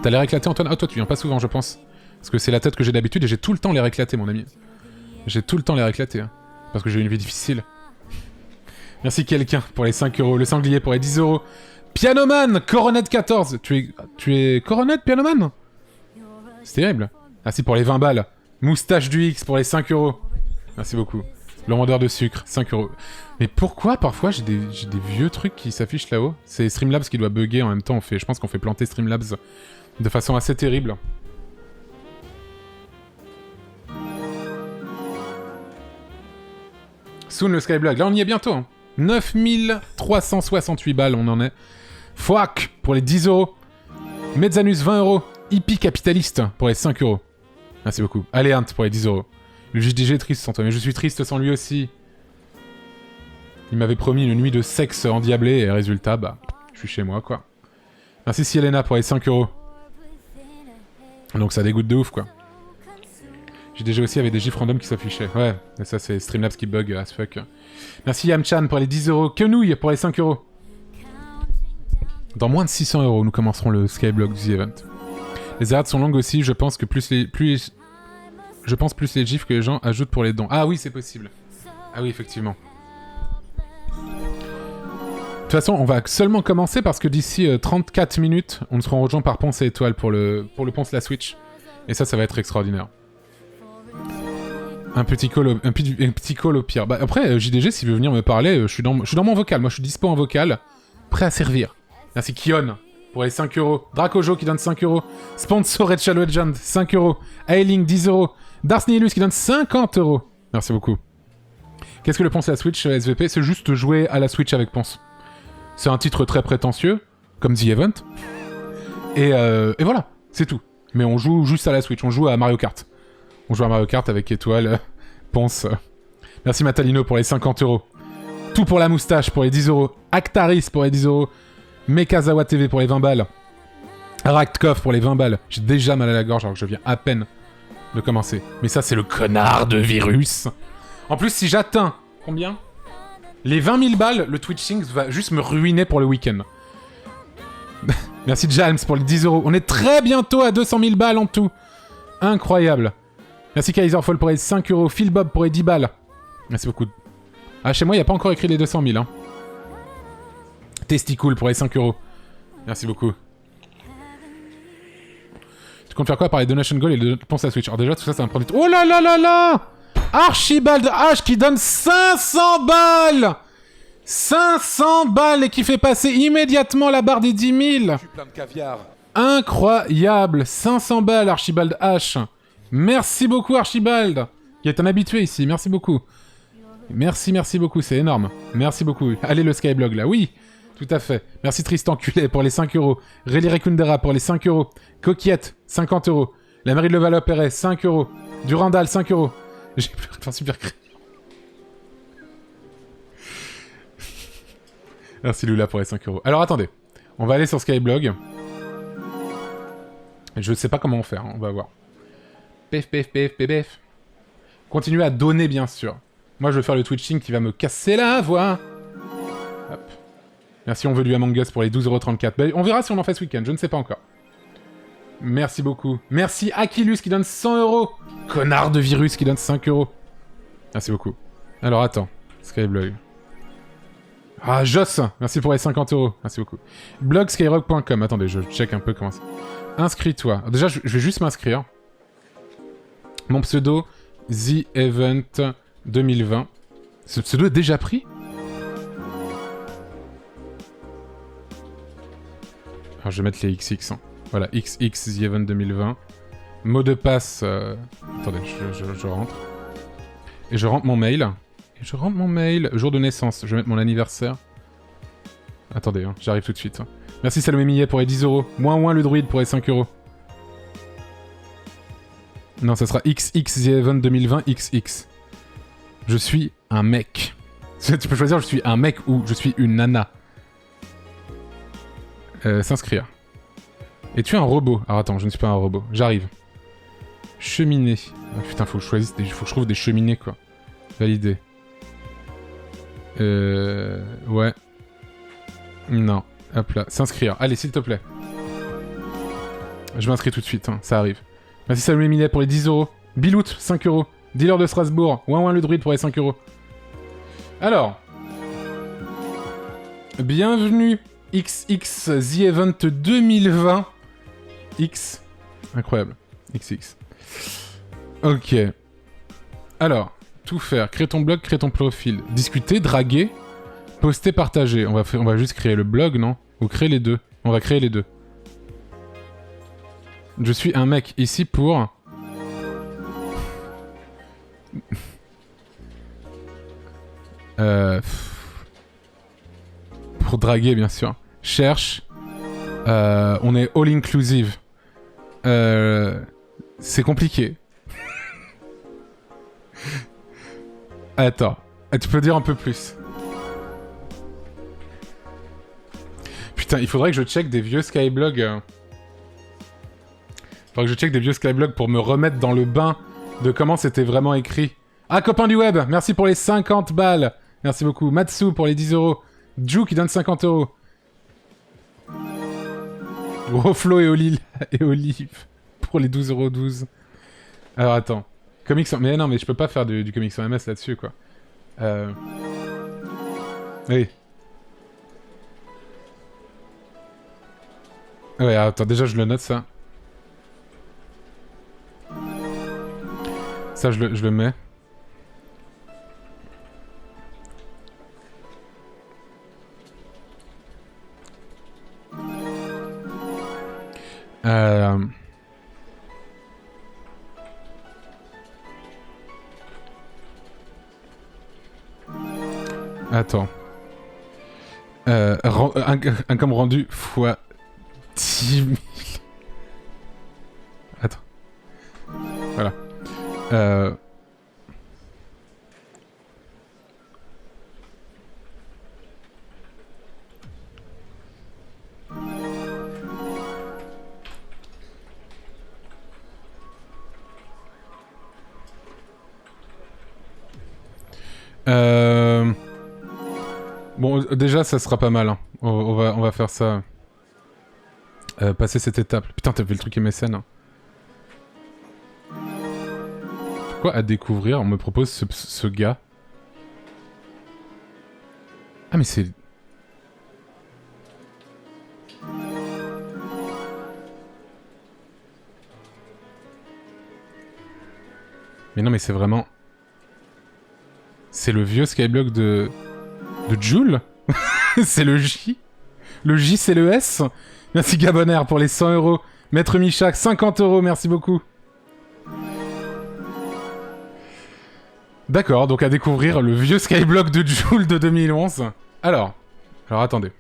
T'as l'air éclaté, Antoine? Ah, toi, tu viens pas souvent, je pense. Parce que c'est la tête que j'ai d'habitude et j'ai tout le temps l'air éclaté, mon ami. J'ai tout le temps l'air éclaté. Hein, parce que j'ai une vie difficile. Merci quelqu'un pour les 5 euros. Le sanglier pour les 10 euros. Pianoman, Coronet 14. Tu es Coronet, Pianoman? C'est terrible. Merci pour les 20 balles. Moustache du X pour les 5 euros. Merci beaucoup. Le vendeur de sucre, 5 euros. Mais pourquoi parfois j'ai des vieux trucs qui s'affichent là-haut? C'est Streamlabs qui doit bugger en même temps. Je pense qu'on fait planter Streamlabs de façon assez terrible. Soon le Skyblog. Là on y est bientôt. Hein. 9368 balles on en est. Fouac pour les 10 euros. Mezzanus 20 euros. Hippie capitaliste pour les 5 euros. Merci beaucoup. Aléant pour les 10 euros. Le JDG est triste sans toi, mais je suis triste sans lui aussi. Il m'avait promis une nuit de sexe endiablé et résultat, bah, je suis chez moi, quoi. Merci Sielena pour les 5 euros. Donc ça dégoûte de ouf, quoi. JDG aussi avait des gifs random qui s'affichaient. Ouais, mais ça c'est Streamlabs qui bug as fuck. Merci Yamchan pour les 10 euros. Quenouille pour les 5 euros. Dans moins de 600 euros, nous commencerons le Skyblock du The Event. Les arrêts sont longues aussi, je pense que plus les gifs que les gens ajoutent pour les dons. Ah oui, c'est possible. Ah oui, effectivement. De toute façon, on va seulement commencer parce que d'ici 34 minutes, on sera rejoint par Ponce et Étoile pour le Ponce la Switch. Et ça va être extraordinaire. Un petit call au pire. Bah après, JDG, s'il veut venir me parler, je suis dans mon vocal. Moi, je suis dispo en vocal, prêt à servir. Merci Kion pour les 5 euros. Dracojo qui donne 5 euros. Sponsored Shadow Legend, 5 euros. Ailing, 10 euros. Darsnihilus qui donne 50 euros. Merci beaucoup. Qu'est-ce que le Ponce la Switch SVP? C'est juste jouer à la Switch avec Ponce. C'est un titre très prétentieux, comme The Event. Et voilà, c'est tout. Mais on joue juste à la Switch, on joue à Mario Kart. On joue à Mario Kart avec Étoile, Ponce. Merci Matalino pour les 50 euros. Tout pour la moustache pour les 10 euros. Actaris pour les 10 euros. Mekazawa TV pour les 20 balles. Raktkov pour les 20 balles. J'ai déjà mal à la gorge alors que je viens à peine de commencer. Mais ça, c'est le connard de virus. En plus, si j'atteins... Combien? Les 20 000 balles, le Twitching va juste me ruiner pour le week-end. Merci Jalms pour les 10 euros. On est très bientôt à 200 000 balles en tout. Incroyable. Merci Kaiserfall pour les 5 euros. Phil Bob pour les 10 balles. Merci beaucoup. Ah, chez moi, il n'y a pas encore écrit les 200 000. Hein. Testicool pour les 5 euros. Merci beaucoup. Tu comptes faire quoi par les donation goals et le Ponce la Switch? Alors déjà, tout ça, ça va me prendre du temps. Oh là là là là! Archibald H qui donne 500 balles! 500 balles et qui fait passer immédiatement la barre des 10 000! Je suis plein de caviar. Incroyable. 500 balles, Archibald H. Merci beaucoup, Archibald. Qui est un habitué ici. Merci beaucoup. Merci beaucoup. C'est énorme. Merci beaucoup. Allez, le Skyblog, là. Oui, tout à fait. Merci, Tristan Culé, pour les 5 €. Réli Rekundera, pour les 5 €. Coquillette, 50 €. La Marie de Levallois-Perret, 5 €. Durandal, 5 €. J'ai plus un super crayon. Merci, Lula, pour les 5 €. Alors, attendez. On va aller sur Skyblog. Je sais pas comment on fait, hein. On va voir. Pef. Continuez à donner, bien sûr. Moi, je vais faire le twitching qui va me casser la voix. Hop. Merci, on veut du Among Us pour les 12,34 €. Ben, on verra si on en fait ce week-end, je ne sais pas encore. Merci beaucoup. Merci Aquilus qui donne 100 €. Connard de virus qui donne 5 €. Merci beaucoup. Alors, attends. Skyblog. Ah, Joss. Merci pour les 50 €. Merci beaucoup. Blogskyrock.com. Attendez, je check un peu comment ça... Inscris-toi. Déjà, je vais juste m'inscrire. Mon pseudo, The Event 2020. Ce pseudo est déjà pris? Alors, je vais mettre les XX. Hein. Voilà, XX The Event 2020. Mot de passe... Attendez, je rentre. Et je rentre mon mail. Jour de naissance. Je vais mettre mon anniversaire. Attendez, hein, j'arrive tout de suite. Hein. Merci Salomé Millet pour les 10 €. Moins le druide pour les 5 €. Non, ça sera XX The Event 2020 XX. Je suis un mec. Tu peux choisir je suis un mec ou je suis une nana. S'inscrire. Es-tu un robot? Alors attends, je ne suis pas un robot. J'arrive. Cheminée. Ah, putain, faut que je trouve des cheminées, quoi. Valider. Ouais. Non. Hop là. S'inscrire. Allez, s'il te plaît. Je m'inscris tout de suite, hein. Ça arrive. Merci Salomé Millet pour les 10 €. Bilout, 5 €. Dealer de Strasbourg. Ouin le druide pour les 5 €. Alors. Bienvenue. XX The Event 2020. X. Incroyable. XX. Ok. Alors. Tout faire. Créer ton blog, créer ton profil. Discuter, draguer. Poster, partager. On va juste créer le blog, non? Ou créer les deux. On va créer les deux. Je suis un mec ici pour... Pour draguer, bien sûr. Cherche. On est all inclusive. C'est compliqué. Attends. Tu peux dire un peu plus. Putain, il faudrait que je check des vieux Skyblogs. Faudrait que je check des vieux Skyblogs pour me remettre dans le bain de comment c'était vraiment écrit. Ah, copain du web, merci pour les 50 balles. Merci beaucoup. Matsu pour les 10 €. Ju qui donne 50 €. Roflo et Olive pour les 12,12 €. Alors attends. Comics... Mais non, mais je peux pas faire du Comics en MS là-dessus, quoi. Oui. Ouais, attends, déjà je le note, ça. Ça, je le mets. Attends. Un com rendu fois 10 000. Attends. Voilà. Bon, déjà, ça sera pas mal. Hein. On va faire ça. Passer cette étape. Putain, t'as vu le truc MSN. Hein. Pourquoi à découvrir, on me propose ce gars? Ah, mais c'est... Mais non, mais c'est vraiment... C'est le vieux Skyblog de Joule. C'est le J. Le J, c'est le S. Merci Gabonaire pour les 100 €. Maître Michak, 50 €, merci beaucoup. D'accord, donc à découvrir le vieux Skyblock de Joule de 2011. Alors attendez.